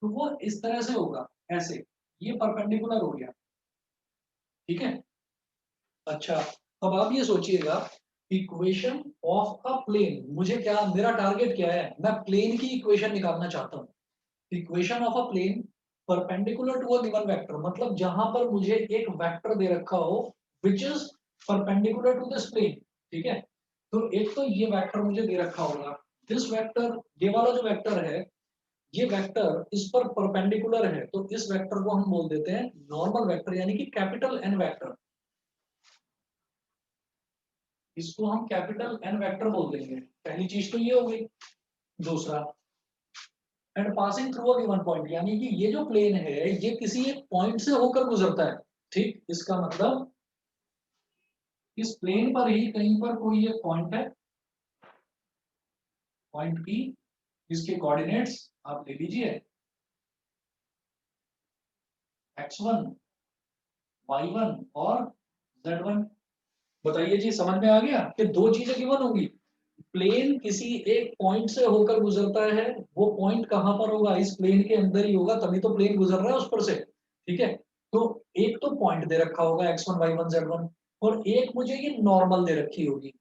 तो वो इस तरह से होगा, ऐसे। ये परपेंडिकुलर हो गया, ठीक है। अच्छा, अब आप ये सोचिएगा, इक्वेशन ऑफ अ प्लेन, मुझे क्या, मेरा टारगेट क्या है, मैं प्लेन की इक्वेशन निकालना चाहता हूँ। Equation of a plane perpendicular to a given vector, मतलब जहां पर मुझे एक वेक्टर दे रखा हो which is perpendicular to this plane, ठीक है। तो एक तो ये वेक्टर मुझे दे रखा होगा, दिस वेक्टर, ये वाला जो वेक्टर है, ये वेक्टर इस पर परपेंडिकुलर है, तो इस वेक्टर को हम बोल देते हैं नॉर्मल वेक्टर, यानी कि कैपिटल एन वेक्टर। इसको हम कैपिटल एन वेक्टर बोल देंगे। पहली चीज तो ये हो गई। दूसरा, and passing through a given point, यानी कि ये जो प्लेन है ये किसी एक पॉइंट से होकर गुजरता है, ठीक। इसका मतलब इस प्लेन पर ही कहीं पर कोई एक पॉइंट है, पॉइंट पी, इसके कोऑर्डिनेट्स आप ले लीजिए x1, y1 और z1। बताइए जी, समझ में आ गया कि दो चीजें गिवन होंगी। प्लेन किसी एक पॉइंट से होकर गुजरता है, वो पॉइंट कहां पर होगा, इस प्लेन के अंदर ही होगा, तभी तो प्लेन गुजर रहा है उस पर से, ठीक है। तो एक तो पॉइंट दे रखा होगा x1 y1 z1, और एक मुझे ये नॉर्मल दे रखी होगी,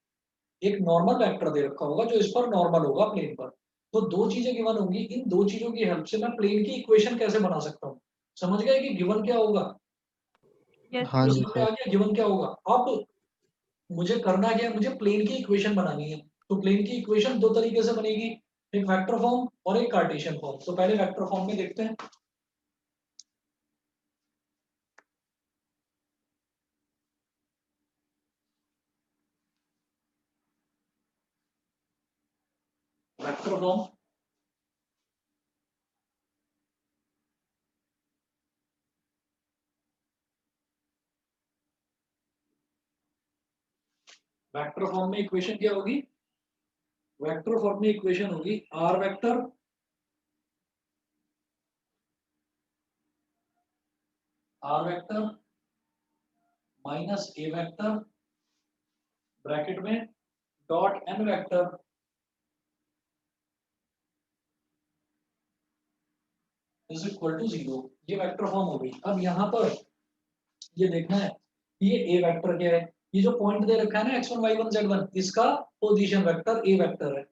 एक नॉर्मल वेक्टर दे रखा होगा जो इस पर नॉर्मल होगा प्लेन पर। तो दो चीजें गिवन होंगी, इन दो चीजों की हेल्प से मैं प्लेन की इक्वेशन कैसे बना सकता हूँ। समझ गए कि गिवन क्या होगा, यस हाँ सर। जी समझ में सर। आ गया गिवन क्या होगा। अब मुझे करना क्या है, मुझे प्लेन की इक्वेशन बनानी है। तो प्लेन की इक्वेशन दो तरीके से बनेगी, एक वेक्टर फॉर्म और एक कार्टेशियन फॉर्म। तो पहले वेक्टर फॉर्म में देखते हैं। वेक्टर फॉर्म, वेक्टर फॉर्म में इक्वेशन क्या होगी, वेक्टर फॉर्म में इक्वेशन होगी आर वेक्टर माइनस ए वेक्टर ब्रैकेट में dot N vector is equal to 0। ये वेक्टर फॉर्म हो गई। अब यहाँ पर ये देखना है ये ए वेक्टर क्या है। ये जो पॉइंट दे रखा है ना x1 y1 z1, इसका पोजीशन वेक्टर ए वेक्टर है।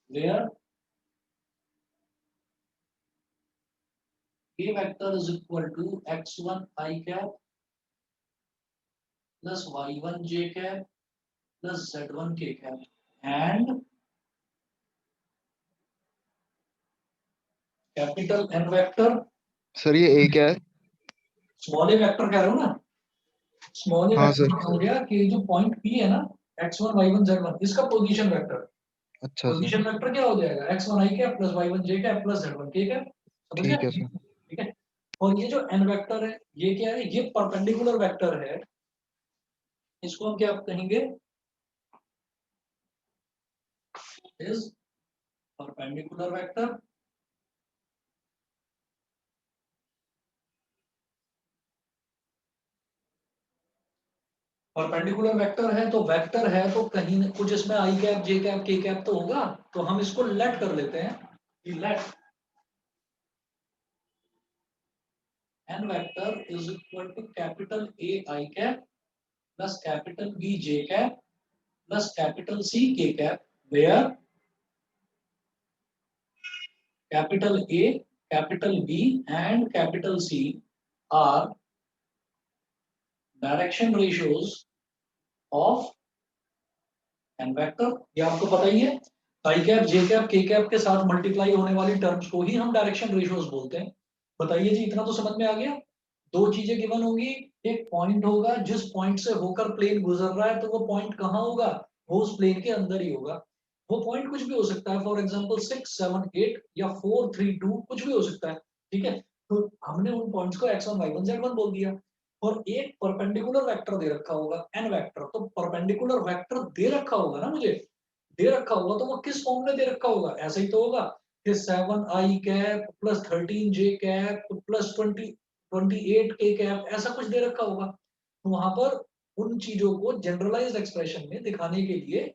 Where a vector is equal to x1 i cap plus y1 j cap plus z1 k cap and capital N vector. Sir ये ए क्या है? Small ए vector कह रहा हूँ ना, small ए हाँ वेक्टर सर। हो गया कि जो पॉइंट P है ना x1 y1 z1, इसका पोजीशन वेक्टर। अच्छा सर, पोजीशन वेक्टर क्या हो जाएगा x1 i cap plus y1 j cap plus z1 k cap. समझ ठीक है गए? सर। ठीक है। और ये जो n वेक्टर है ये क्या है, ये परपेंडिकुलर वेक्टर है। इसको हम क्या कहेंगे, is perpendicular vector. Perpendicular vector है तो वेक्टर है तो कहीं न कुछ इसमें आई cap j cap k cap तो होगा। तो हम इसको लेट कर लेते हैं कि let n vector is equal to capital A I cap plus capital B J cap plus capital C K cap, where capital A, capital B and capital C are direction ratios of n vector. ये आपको पता ही है, i cap j cap k cap के साथ multiply होने वाली terms को ही हम डायरेक्शन रेशियोज बोलते हैं। बताइए जी, इतना तो समझ में आ गया। दो चीजें गिवन होंगी, एक पॉइंट होगा जिस पॉइंट से होकर प्लेन गुजर रहा है, तो वो पॉइंट कहाँ होगा, वो उस प्लेन के अंदर ही होगा। वो पॉइंट कुछ भी हो सकता है, फॉर एग्जांपल 6 7 8 या 4 3 2 कुछ भी हो सकता है। ठीक है, तो हमने उन पॉइंट्स को x1 y1 z1 बोल दिया। और एक परपेंडिकुलर वेक्टर दे रखा होगा n वेक्टर, तो परपेंडिकुलर वेक्टर दे रखा होगा ना मुझे, दे रखा होगा तो वो किस फॉर्म में दे रखा होगा, ऐसा ही तो होगा कि 7i cap plus 13j cap plus 28 के कैप, ऐसा कुछ दे रखा होगा। तो वहां पर उन चीजों को जनरलाइज्ड एक्सप्रेशन में दिखाने के लिए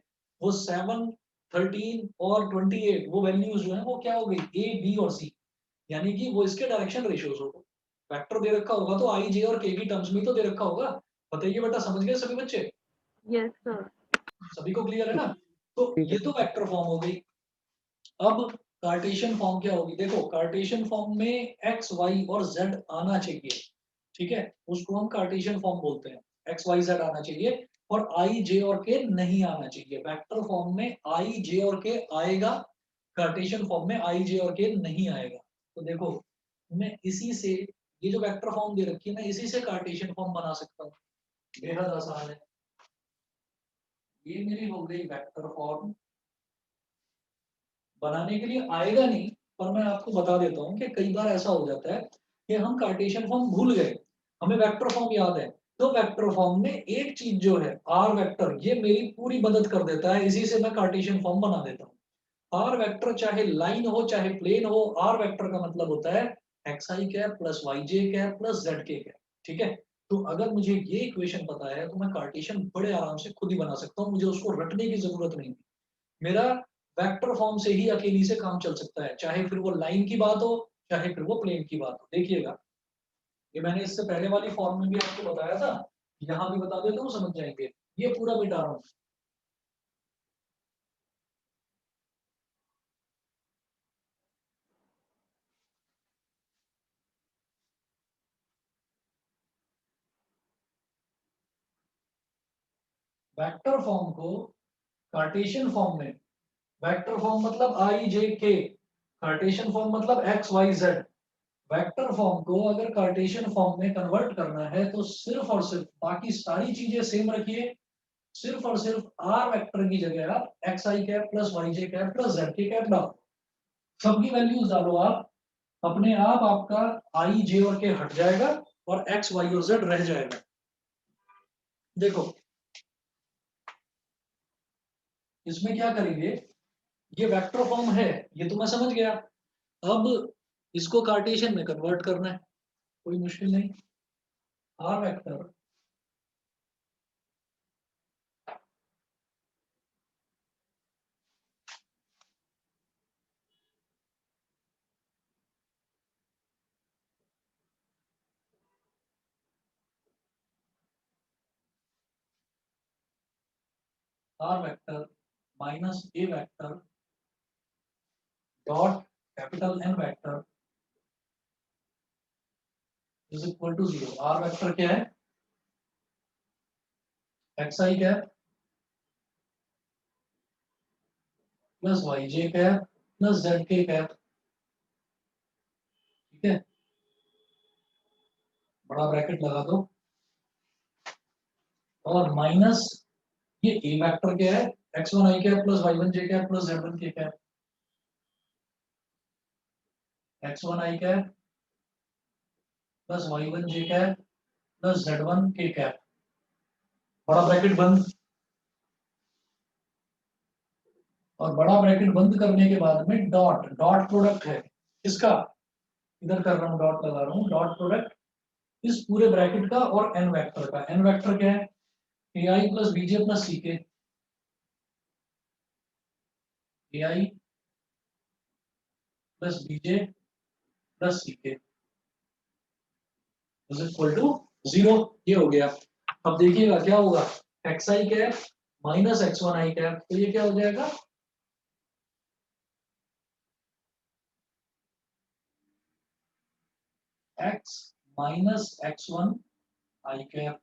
वो 7 13 और 28 वो वैल्यूज जो है वो क्या हो गई, ए बी और सी, यानी कि वो इसके डायरेक्शन रेशियोज हो। वेक्टर दे रखा होगा तो आई जे और के की टर्म्स में तो दे रखा होगा। बताइए बेटा, समझ गए सभी बच्चे? Yes sir. सभी को क्लियर है ना? तो ठीक ये है तो वेक्टर फॉर्म हो गई। अब कार्टेशियन फॉर्म क्या होगी, देखो कार्टेशियन फॉर्म में एक्स वाई और जेड आना चाहिए। ठीक है, उसको हम कार्टेशियन फॉर्म बोलते हैं। एक्स वाई जेड आना चाहिए और आई जे और के नहीं आना चाहिए। वेक्टर फॉर्म में आई जे और के आएगा, कार्टेशियन फॉर्म में आई जे और के नहीं आएगा। तो देखो मैं इसी से, ये जो वेक्टर फॉर्म दे रखी है मैं इसी से कार्टेशियन फॉर्म बना सकता हूँ। बेहद आसान है। ये मेरी हो गई वेक्टर फॉर्म। बनाने के लिए आएगा नहीं, पर मैं आपको बता देता हूँ कि कई बार ऐसा हो जाता है कि हम कार्टेशियन फॉर्म भूल गए, हमें वेक्टर फॉर्म याद है। तो वेक्टर फॉर्म में एक चीज जो है आर वेक्टर, ये मेरी पूरी मदद कर देता है, इसी से मैं कार्टेशियन फॉर्म बना देता हूँ। आर वेक्टर चाहे लाइन हो चाहे प्लेन हो, आर वेक्टर का मतलब होता है x i cap plus y j cap plus z k cap. ठीक है, तो अगर मुझे ये इक्वेशन पता है तो मैं कार्टेशियन बड़े आराम से खुद ही बना सकता हूँ, मुझे उसको रटने की जरूरत नहीं। मेरा वेक्टर फॉर्म से ही अकेली से काम चल सकता है, चाहे फिर वो लाइन की बात हो चाहे फिर वो प्लेन की बात हो। देखिएगा, ये मैंने इससे पहले वाली फॉर्म में भी आपको बताया था, यहाँ भी बता देता हूँ, समझ जाएंगे। ये पूरा मिटा रहा हूँ। वेक्टर फॉर्म को कार्टेशियन फॉर्म में, वेक्टर फॉर्म मतलब i j k, Cartesian form मतलब x y z. Vector form को अगर कार्टेशियन फॉर्म में कन्वर्ट करना है तो सिर्फ और सिर्फ बाकी सारी चीजें सेम रखिए, सिर्फ और सिर्फ आर वेक्टर की जगह आप x i cap plus y j cap plus z k cap डालो। सबकी वैल्यूज डालो आप, अपने आप आपका आई जे और के हट जाएगा और एक्स वाई और जेड रह जाएगा। देखो इसमें क्या करेंगे, ये वेक्टर फॉर्म है, ये तो मैं समझ गया। अब इसको कार्टेशियन में कन्वर्ट करना है, कोई मुश्किल नहीं। R vector are vector minus A vector dot capital n vector is equal to 0। R vector क्या है? X i cap plus y j cap plus z k cap. ठीक है, बड़ा ब्रैकेट लगा दो और माइनस ये ए वेक्टर क्या है? x1 आई कैप प्लस y1 जे कैप प्लस z1 के कैप। x1 आई कैप प्लस y1 जे कैप प्लस z1 के कैप। बड़ा ब्रैकेट बंद, और बड़ा ब्रैकेट बंद करने के बाद में डॉट, डॉट प्रोडक्ट है किसका? इधर कर रहा हूं, डॉट लगा रहा हूं, डॉट प्रोडक्ट इस पूरे ब्रैकेट का और एन वेक्टर का। एन वेक्टर क्या है? ए आई प्लस बीजे प्लस सी के। ए आई प्लस बीजे प्लस सी के इज इक्वल टू 0। ये हो गया। अब देखिएगा क्या होगा, x i cap minus x1 I cap, तो ये क्या हो जाएगा? x माइनस x1 आई कैप।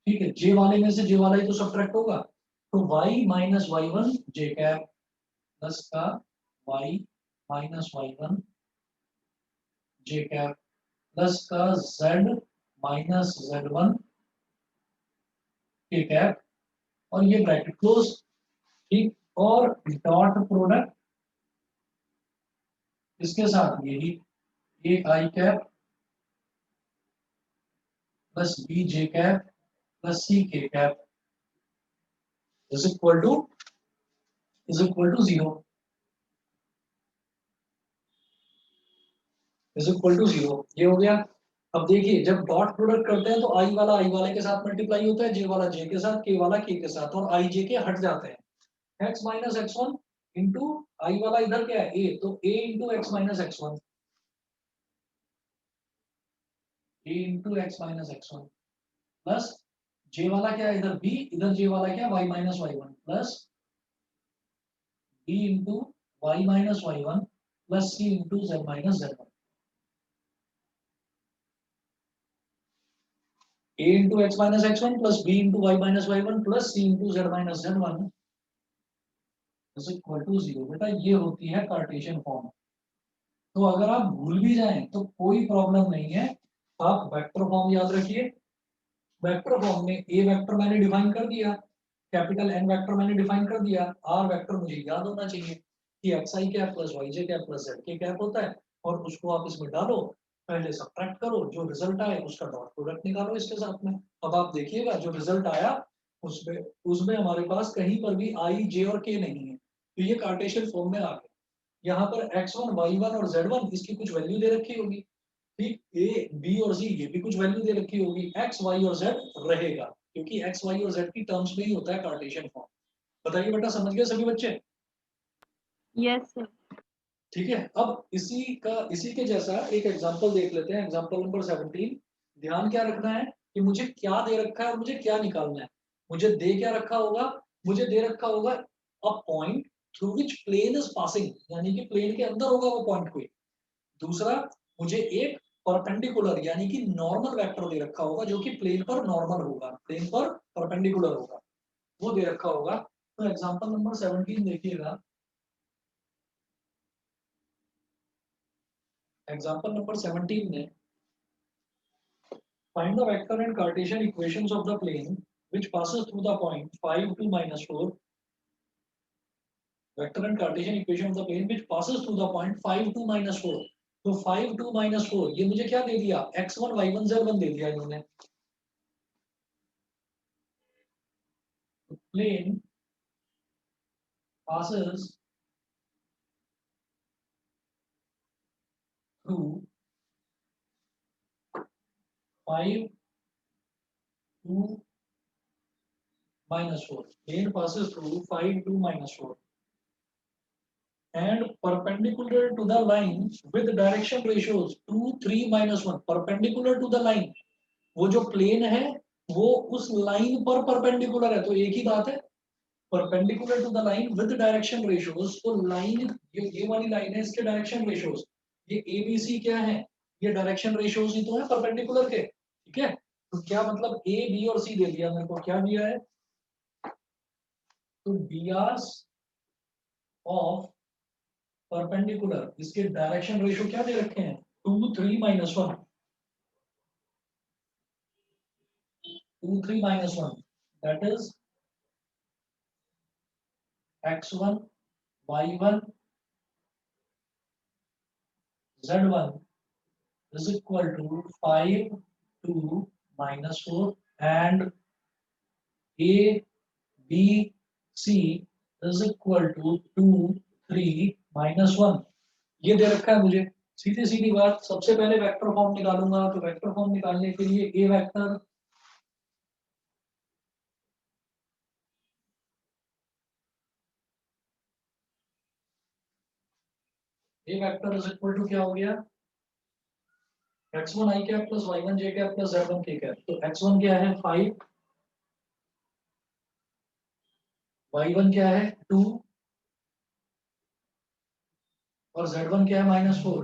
ठीक है, जे वाले में से जे वाला ही तो सब्ट्रैक्ट होगा, तो y माइनस y1 जे कैप प्लस का y माइनस y1 जे कैप प्लस का z माइनस z1 के कैप, और ये ब्रैकेट क्लोज। ठीक, और डॉट प्रोडक्ट इसके साथ यही a i cap plus b j cap plus c k cap is equal to 0। Is equal to 0, ये हो गया। अब देखिए जब डॉट प्रोडक्ट करते हैं तो आई वाले के साथ मल्टीप्लाई होता है, जे वाला जे के साथ, के वाला के साथ, और आई जे के हट जाते हैं। X minus x one into i वाला इधर क्या है? ए, तो a into x minus x one, a into x minus x one plus j वाला क्या है इधर? बी, इधर जे वाला क्या? Y minus y one plus b into y minus y one plus c into z minus z one. a into x minus x1 plus b into y minus y1 plus c into z minus z1 is equal to 0। बेटा ये होती है Cartesian form. तो अगर आप भूल भी जाएं तो कोई प्रॉब्लम नहीं है, आप वेक्टर फॉर्म याद रखिए। वेक्टर फॉर्म में ए वेक्टर मैंने डिफाइन कर दिया, कैपिटल एन वेक्टर मैंने डिफाइन कर दिया, आर वेक्टर मुझे याद होना चाहिए कि x i cap plus y j cap plus z k cap होता है, और उसको आप इसमें डालो, पहले सब्ट्रैक्ट करो, जो रिजल्ट आए उसका डॉट प्रोडक्ट निकालो इसके साथ में। अब आप देखिएगा जो रिजल्ट आया उसमें उसमें हमारे पास कहीं पर भी आई जे और के नहीं है, तो ये कार्टेशियन फॉर्म में आ गया। यहाँ पर x1 y1 और z1 इसकी कुछ वैल्यू दे रखी होगी, ठीक, ए बी और सी ये भी कुछ वैल्यू दे रखी होगी, एक्स वाई और जेड रहेगा क्योंकि एक्स वाई और जेड की टर्म्स में ही होता है कार्टेशियन फॉर्म। बताइए बेटा, समझ गए सभी बच्चे? Yes sir. ठीक है, अब इसी के जैसा एक एग्जांपल देख लेते हैं, एग्जांपल नंबर 17। ध्यान क्या रखना है कि मुझे क्या दे रखा है और मुझे क्या निकालना है। मुझे दे क्या रखा होगा? मुझे दे रखा होगा a point through which plane is passing, यानी कि प्लेन के अंदर होगा वो पॉइंट कोई। दूसरा, मुझे एक परपेंडिकुलर यानी कि नॉर्मल वेक्टर दे रखा होगा जो कि प्लेन पर नॉर्मल होगा, प्लेन पर परपेंडिकुलर होगा, वो दे रखा होगा। तो एग्जांपल नंबर 17 देखिएगा। एग्जांपल नंबर 17 में find the vector and Cartesian equations of the plane which passes through the point 5 2 minus 4, vector and Cartesian equation of the plane which passes through the point 5 2 minus 4। तो 5 2 minus 4 ये मुझे क्या दे दिया? x1 y1 z1 दे दिया इन्होंने। Plane passes through 5 2 minus 4, plane passes through 5 2 minus 4 and perpendicular to the line with direction ratios 2 3 minus 1। perpendicular to the line, वो जो प्लेन है वो उस लाइन पर परपेंडिकुलर है, तो एक ही बात है, perpendicular to the line with direction ratios, तो लाइन ये वाली लाइन है, इसके डायरेक्शन रेशियोज, ये ए बी सी क्या है, ये डायरेक्शन रेशियोज ही तो है परपेंडिकुलर के, ठीक है। तो क्या मतलब ए बी और सी दे दिया मेरे को, क्या दिया है, तो बियास ऑफ परपेंडिकुलर, इसके डायरेक्शन रेशियो क्या दे रखे हैं, 2 3 -1, 2 3 -1, that is x1 y1 z1 is equal to 5 2 -4 and a b c is equal to 2 3 -1, ये दे रखा है मुझे। सीधी सीधी बात, सबसे पहले वेक्टर फॉर्म निकालूंगा, तो वेक्टर फॉर्म निकालने के लिए ए वेक्टर इज इक्वल टू क्या हो गया, x1 i cap plus y1 j cap plus z1 k cap, तो x1 क्या है 5, y1 क्या है 2 और z1 क्या है -4,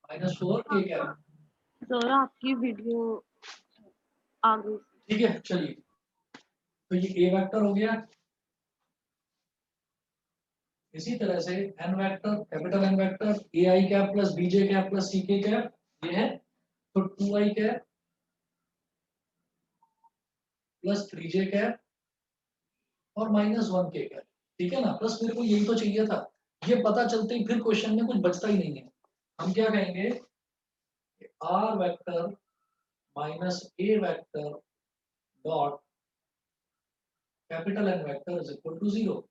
-4 k कैप, सर आपकी वीडियो आ गई। ठीक है। चलिए, तो ये ए वेक्टर हो गया। इसी तरह से n vector, capital n vector, a i cap plus b j cap plus c k cap, ये है, तो 2 i cap plus 3 j cap और -1 के कैप, ठीक है ना। प्लस मेरे को यही तो चाहिए था, ये पता चलते ही फिर क्वेश्चन में कुछ बचता ही नहीं है। हम क्या कहेंगे, r vector minus A vector dot capital n vector is equal to 0।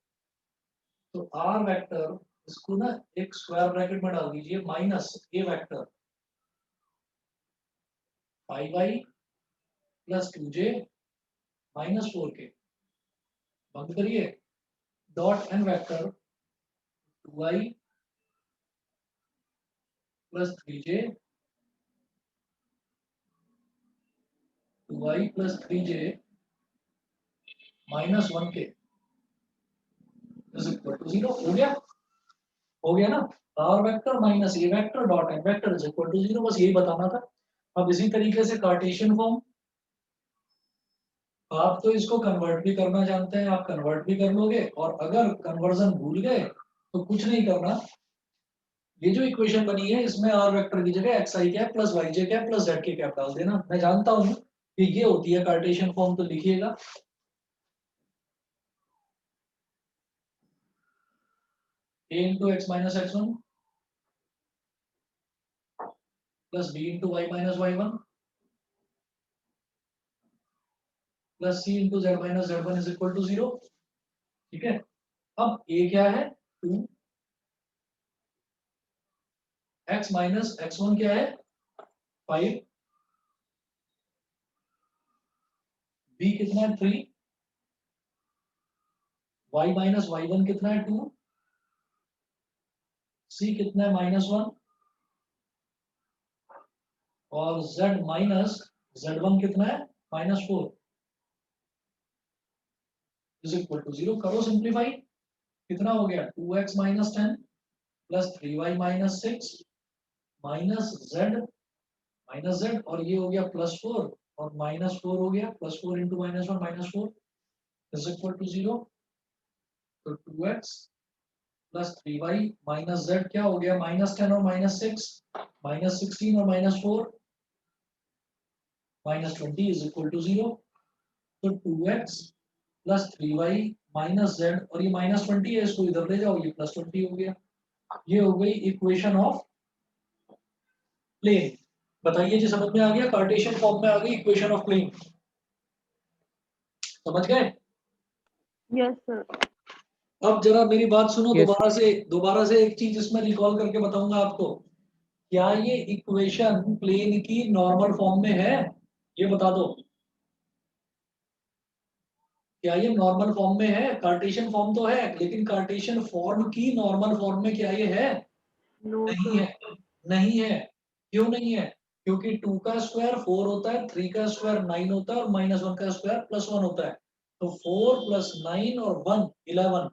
तो आर वेक्टर, इसको ना एक स्क्वायर ब्रैकेट में डाल दीजिए, माइनस ए वेक्टर 5i प्लस 2j -4 के, बंद करिए, dot N vector 2i plus 3j 2i plus 3j -1 के इज इक्वल टू 0। हो गया ना, R vector minus A vector dot N vector is equal to 0, बस यही बताना था। अब इसी तरीके से कार्टेशियन फॉर्म, आप तो इसको कन्वर्ट भी करना जानते हैं, आप कन्वर्ट भी कर लोगे, और अगर कन्वर्जन भूल गए तो कुछ नहीं करना, ये जो इक्वेशन बनी है इसमें आर वेक्टर की जगह x i cap plus y j cap plus z k cap डाल देना। मैं जानता हूँ कि ये होती है कार्टेशियन फॉर्म, तो लिखिएगा a into x minus x1 plus b into y minus y1 plus c into z minus z1 is equal to 0, ठीक है। अब a क्या है 2, x minus x1 क्या है 5, b कितना है 3, y minus y1 कितना है 2, c कितना है -1 और z minus z1 कितना है -4 इज इक्वल टू 0। करो सिंप्लीफाई, कितना हो गया 2x minus 10 plus 3y minus 6 minus z और ये हो गया +4 और -4 हो गया, +4 into -1 -4 इज इक्वल टू 0। तो 2x plus 3y minus z क्या हो गया, -10 और -6 -16 और -4 -20 इज इक्वल टू 0। तो 2x plus 3y minus z और ये -20 है, इसको इधर ले जाओ, ये +20 हो गया। ये हो गई इक्वेशन ऑफ प्लेन। बताइए जी, समझ में आ गया, कार्टेशियन फॉर्म में आ गई इक्वेशन ऑफ प्लेन, समझ गए। Yes sir. अब जरा मेरी बात सुनो, Yes. दोबारा से एक चीज इसमें रिकॉल करके बताऊंगा आपको, क्या ये इक्वेशन प्लेन की नॉर्मल फॉर्म में है, ये बता दो, क्या ये नॉर्मल फॉर्म में है। कार्टेशियन फॉर्म तो है, लेकिन कार्टेशियन फॉर्म की नॉर्मल फॉर्म में क्या ये है, नो नहीं सर। है, नहीं है। क्यों नहीं है, क्योंकि 2 का स्क्वायर 4 होता है, 3 का स्क्वायर 9 होता है और -1 का स्क्वायर +1 होता है। तो 4 + 9 और 1 11,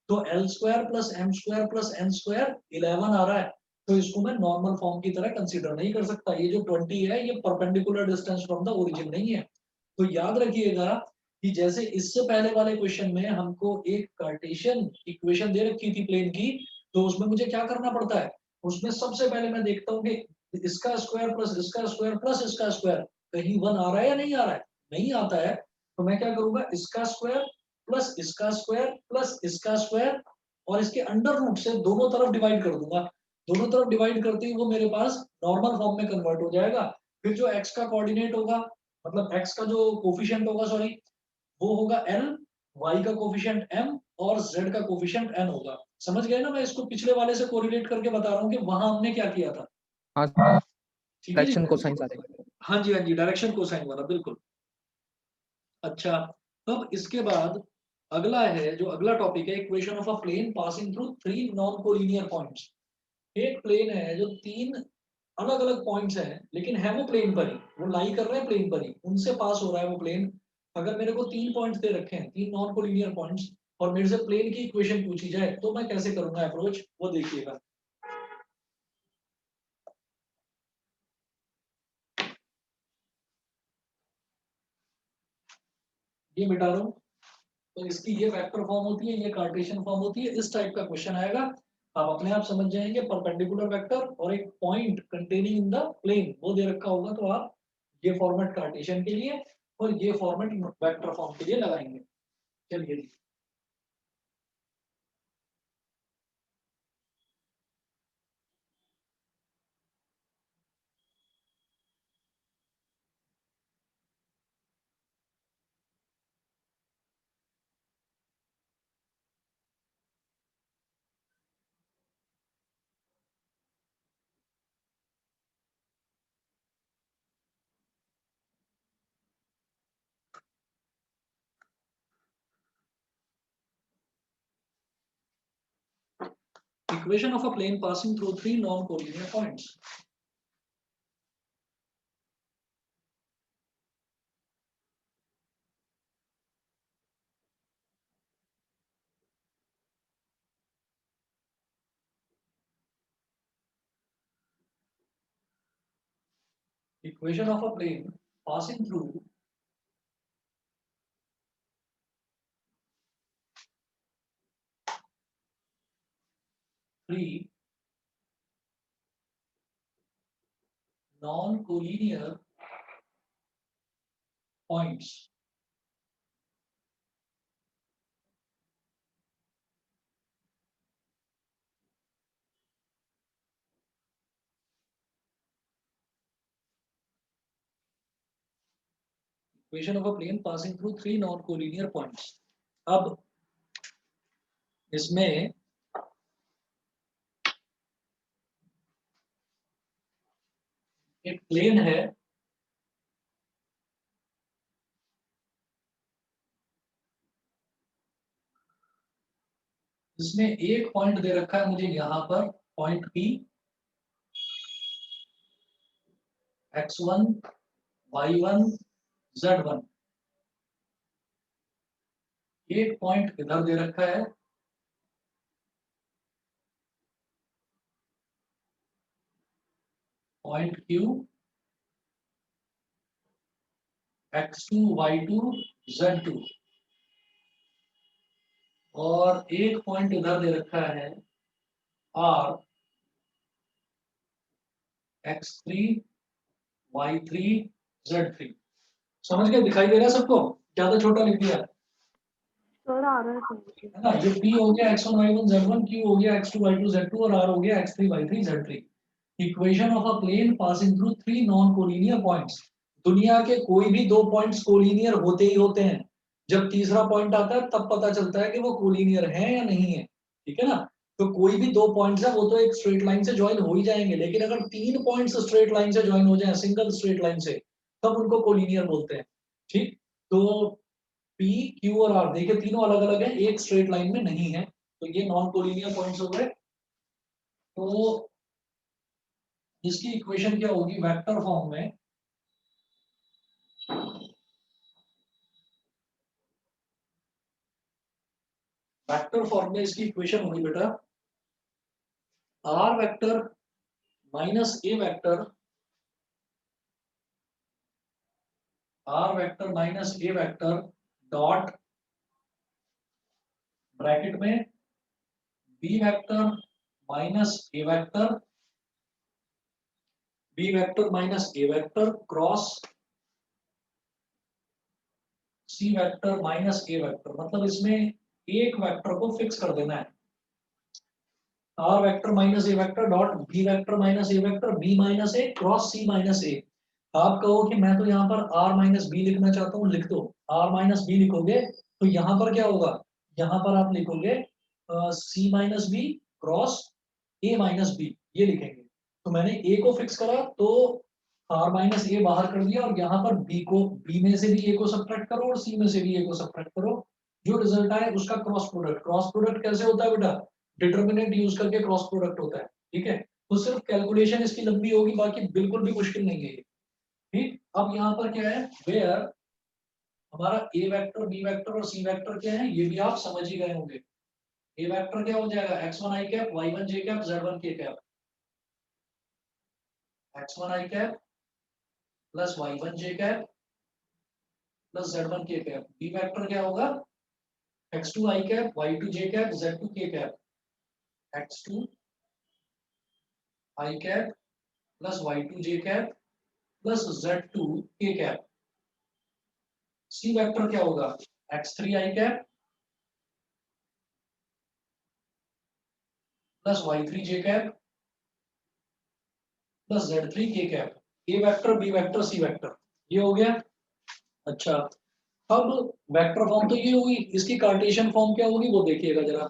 तो l square plus m square plus n square 11 आ रहा है। तो इसको मैं नॉर्मल फॉर्म की तरह कंसीडर नहीं कर सकता। ये जो 20 है ये perpendicular distance from the origin नहीं है। तो याद रखिएगा कि जैसे इससे पहले वाले क्वेश्चन में हमको एक कार्टेशियन इक्वेशन दे रखी थी प्लेन की, तो उसमें मुझे क्या करना पड़ता है, उसमें सबसे पहले मैं देखता हूँ कि इसका स्क्वायर प्लस इसका स्क्वायर प्लस इसका स्क्वायर कहीं 1 आ रहा है या नहीं आ रहा है। नहीं आता है तो मैं क्या करूंगा, इसका स्क्वायर प्लस इसका स्क्वायर प्लस इसका स्क्वायर और इसके अंडर रूट से दोनों तरफ डिवाइड कर दूंगा। दोनों तरफ डिवाइड करते ही वो मेरे पास नॉर्मल फॉर्म में कन्वर्ट हो जाएगा। फिर जो x का कोऑर्डिनेट होगा, मतलब x का जो कोफिशिएंट होगा, सॉरी, वो होगा l, y का कोफिशिएंट m और z का कोफिशिएंट n होगा। समझ गए ना, मैं इसको पिछले वाले से कोरिलेट करके बता रहा हूँ कि वहां हमने क्या किया था। हाँ, ठीक है जी, डायरेक्शन कोसाइन आ जाएगा। हाँ जी हाँ जी, डायरेक्शन कोसाइन वाला, बिल्कुल। अच्छा, अब इसके बाद अगला है, जो अगला टॉपिक है, equation of a plane passing through 3 non collinear points. एक प्लेन है जो 3 अलग अलग पॉइंट्स हैं, लेकिन है वो प्लेन पर ही, वो लाई कर रहे हैं प्लेन पर ही, उनसे पास हो रहा है वो प्लेन। अगर मेरे को 3 पॉइंट्स दे रखे हैं, 3 नॉन कोलिनियर पॉइंट्स, और मेरे से प्लेन की इक्वेशन पूछी जाए, तो मैं कैसे करूंगा अप्रोच, वो देखिएगा। ये मिटा रहा हूं, तो इसकी ये वेक्टर फॉर्म होती है, ये कार्टेशियन फॉर्म होती है। इस टाइप का क्वेश्चन आएगा, आप अपने आप समझ जाएंगे। परपेंडिकुलर वेक्टर और एक point containing in the plane वो दे रखा होगा, तो आप ये फॉर्मेट कार्टेशियन के लिए और ये फॉर्मेट वेक्टर फॉर्म के लिए लगाएंगे। चलिए जी, equation of a plane passing through 3 non-collinear points. Equation of a plane passing through 3 non-collinear points. Equation of a plane passing through 3 non-collinear points. अब इसमें एक प्लेन है, जिसमें एक पॉइंट दे रखा है मुझे यहाँ पर, point P, x1 y1 z1। एक पॉइंट इधर दे रखा है, point Q, x2 y2 z2, और एक पॉइंट इधर दे रखा है R, x3 y3 z3। समझ गए, दिखाई दे रहा है सबको, ज्यादा छोटा लिख दिया सर आ रहा है समझ है ना। ये P हो गया x1 y1 z1, Q हो गया x2 y2 z2 और R हो गया x3 y3 z3। Equation of a plane passing through 3 non collinear points. दुनिया के कोई भी 2 पॉइंट्स कोलिनियर होते ही होते हैं। जब तीसरा पॉइंट आता है तब पता चलता है कि वो कोलिनियर है या नहीं है, ठीक है ना। तो कोई भी 2 पॉइंट्स है वो तो एक स्ट्रेट लाइन से ज्वाइन हो ही जाएंगे, लेकिन अगर 3 पॉइंट्स स्ट्रेट लाइन से ज्वाइन हो जाए, सिंगल स्ट्रेट लाइन से, तब उनको कोलिनियर बोलते हैं। ठीक, तो P, Q और R देखिए तीनों अलग अलग हैं, एक स्ट्रेट लाइन में नहीं है, तो ये नॉन कोलिनियर पॉइंट्स हो गए। तो इसकी इक्वेशन क्या होगी वेक्टर फॉर्म में, वेक्टर फॉर्म में इसकी इक्वेशन होगी बेटा R vector minus A vector, are vector minus A vector dot bracket में बी वेक्टर माइनस ए वेक्टर, बी वेक्टर माइनस ए vector cross C vector minus ए वेक्टर। मतलब इसमें एक वेक्टर को फिक्स कर देना है, R vector minus A vector dot B vector minus A vector B minus A cross C minus ए। आप कहो कि मैं तो यहाँ पर आर माइनस बी लिखना चाहता हूँ, लिख दो, आर माइनस बी लिखोगे तो यहाँ पर क्या होगा, यहाँ पर आप लिखोगे c minus b cross a minus b, ये लिखेंगे। तो मैंने ए को फिक्स करा तो आर माइनस ए बाहर कर दिया, और यहाँ पर बी को, बी में से भी ए को सब्ट्रैक्ट करो और सी में से भी ए को सब्ट्रैक्ट करो, जो रिजल्ट आए उसका क्रॉस प्रोडक्ट। क्रॉस प्रोडक्ट कैसे होता है बेटा, डिटर्मिनेंट यूज करके क्रॉस प्रोडक्ट होता है, ठीक है। तो सिर्फ कैलकुलेशन इसकी लंबी होगी, बाकी बिल्कुल भी मुश्किल नहीं है ये, ठीक। अब यहाँ पर क्या है, वेयर हमारा ए वेक्टर बी वेक्टर और सी वेक्टर क्या है, ये भी आप समझ ही गए होंगे। ए वेक्टर क्या हो जाएगा, x1 i cap y1 j cap z1 k cap, x1 i cap plus y1 j cap plus z1 k cap. B vector क्या होगा, x2 i cap y2 j cap z2 k cap, x2 i cap plus y2 j cap plus z2 k cap. C vector क्या होगा, x3 i cap plus y3 j cap plus z3 k cap. A vector B vector C vector, ये हो गया। अच्छा, अब vector form तो ये होगी, इसकी कार्टेशियन फॉर्म क्या होगी वो देखिएगा जरा।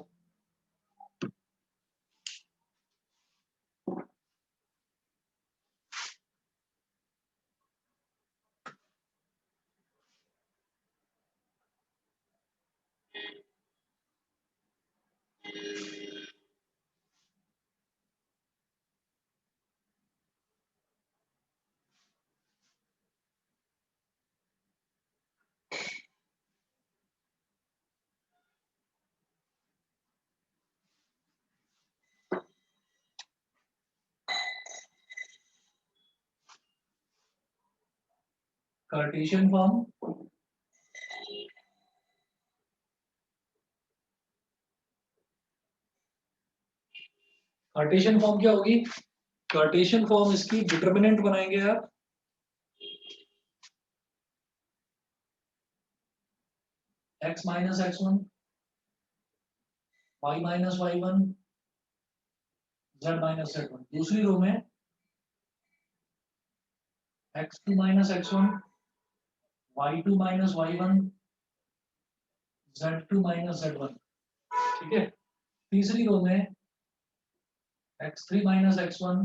कार्टेशियन फॉर्म, कार्टेशियन फॉर्म क्या होगी, कार्टेशियन फॉर्म इसकी डिटर्मिनेंट बनाएंगे आप, x minus x1 y minus y1 z minus z1। दूसरी रो में x2 minus x1 y2 minus y1 z2 minus z1, ठीक है। तीसरी रो में x3 minus x1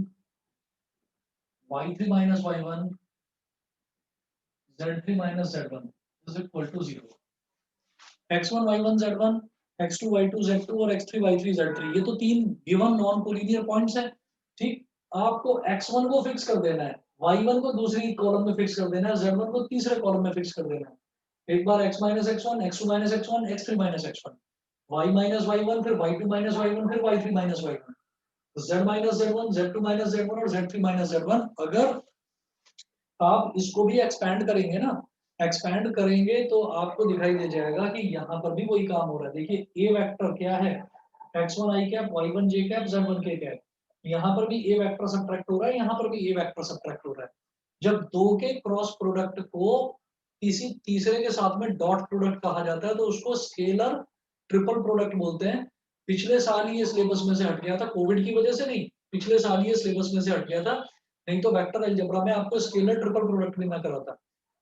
y3 minus y1 z3 minus z1 is equal to 0। x1 y1 z1 x2 y2 z2 और x3 y3 z3, ये तो तीन given non collinear points हैं, ठीक। आपको x1 को फिक्स कर देना है, y1 को दूसरी कॉलम में फिक्स कर देना है, z1 को तीसरे कॉलम में फिक्स कर देना है। एक बार x minus x1 x2 minus x1 x3 minus x1, y minus y1 फिर y2 माइनस y1 फिर y3 minus y1, z minus z1 z2 minus z1 और z3 माइनस z1। अगर आप इसको भी एक्सपैंड करेंगे ना, एक्सपैंड करेंगे तो आपको दिखाई दे जाएगा कि यहाँ पर भी वही काम हो रहा है। देखिए ए वेक्टर क्या है, x1 i cap y1 j cap z1 k cap, यहाँ पर भी ए वेक्टर सब्ट्रैक्ट हो रहा है, यहाँ पर भी ए वेक्टर सब्ट्रैक्ट हो रहा है। जब दो के क्रॉस प्रोडक्ट को किसी तीसरे के साथ में डॉट प्रोडक्ट कहा जाता है तो उसको स्केलर ट्रिपल प्रोडक्ट बोलते हैं। पिछले साल ही ये सिलेबस में से हट गया था, कोविड की वजह से नहीं, पिछले साल ही ये सिलेबस में से हट गया था, नहीं तो वेक्टर अलजेब्रा में आपको स्केलर ट्रिपल प्रोडक्ट भी ना कराता,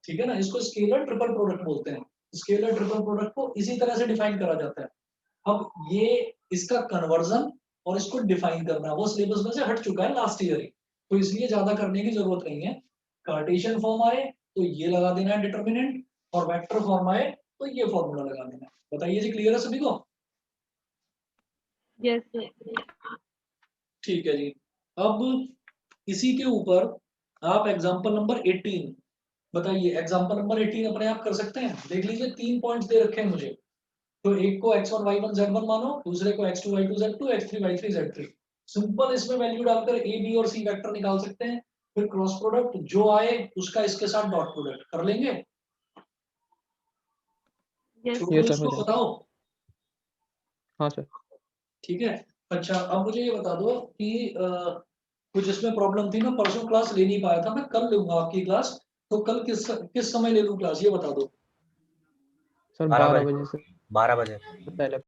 ठीक है ना। इसको स्केलर ट्रिपल प्रोडक्ट बोलते हैं, स्केलर ट्रिपल प्रोडक्ट को इसी तरह से डिफाइन करा जाता है। अब ये इसका कन्वर्जन और इसको डिफाइन करना वो सिलेबस में से हट चुका है लास्ट ईयर ही, तो इसलिए ज्यादा करने की जरूरत नहीं है। कार्टेशियन फॉर्म आए तो ये लगा देना है डिटर्मिनेंट, और वेक्टर फॉर्म आए तो ये फॉर्मूला लगा देना है। बताइए जी, क्लियर है सभी को? Yes sir. ठीक है जी। अब इसी के ऊपर आप एग्जांपल नंबर 18 बताइए। एग्जांपल नंबर 18 अपने आप कर सकते हैं। देख लीजिए 3 पॉइंट्स दे रखे हैं मुझे, तो एक को x1 y1 z1 मानो, दूसरे को x2 y2 z2, x3 y3 z3। Simple इसमें वैल्यू डालकर a b और c वेक्टर निकाल सकते हैं। फिर क्रॉस प्रोडक्ट जो आए उसका इसके साथ डॉट प्रोडक्ट कर लेंगे। यस छोटू Yes, sir, इसको हो जाएगा। बताओ। हाँ सर। ठीक है। अच्छा अब मुझे ये बता दो कि कुछ इसमें प्रॉब्लम थी ना, परसों क्लास ले नहीं पाया था, मैं कल लूंगा आपकी क्लास। तो कल किस समय ले लूं क्लास, ये बता दो। सर 12 12 बजे। बजे से 12 बजे। पहले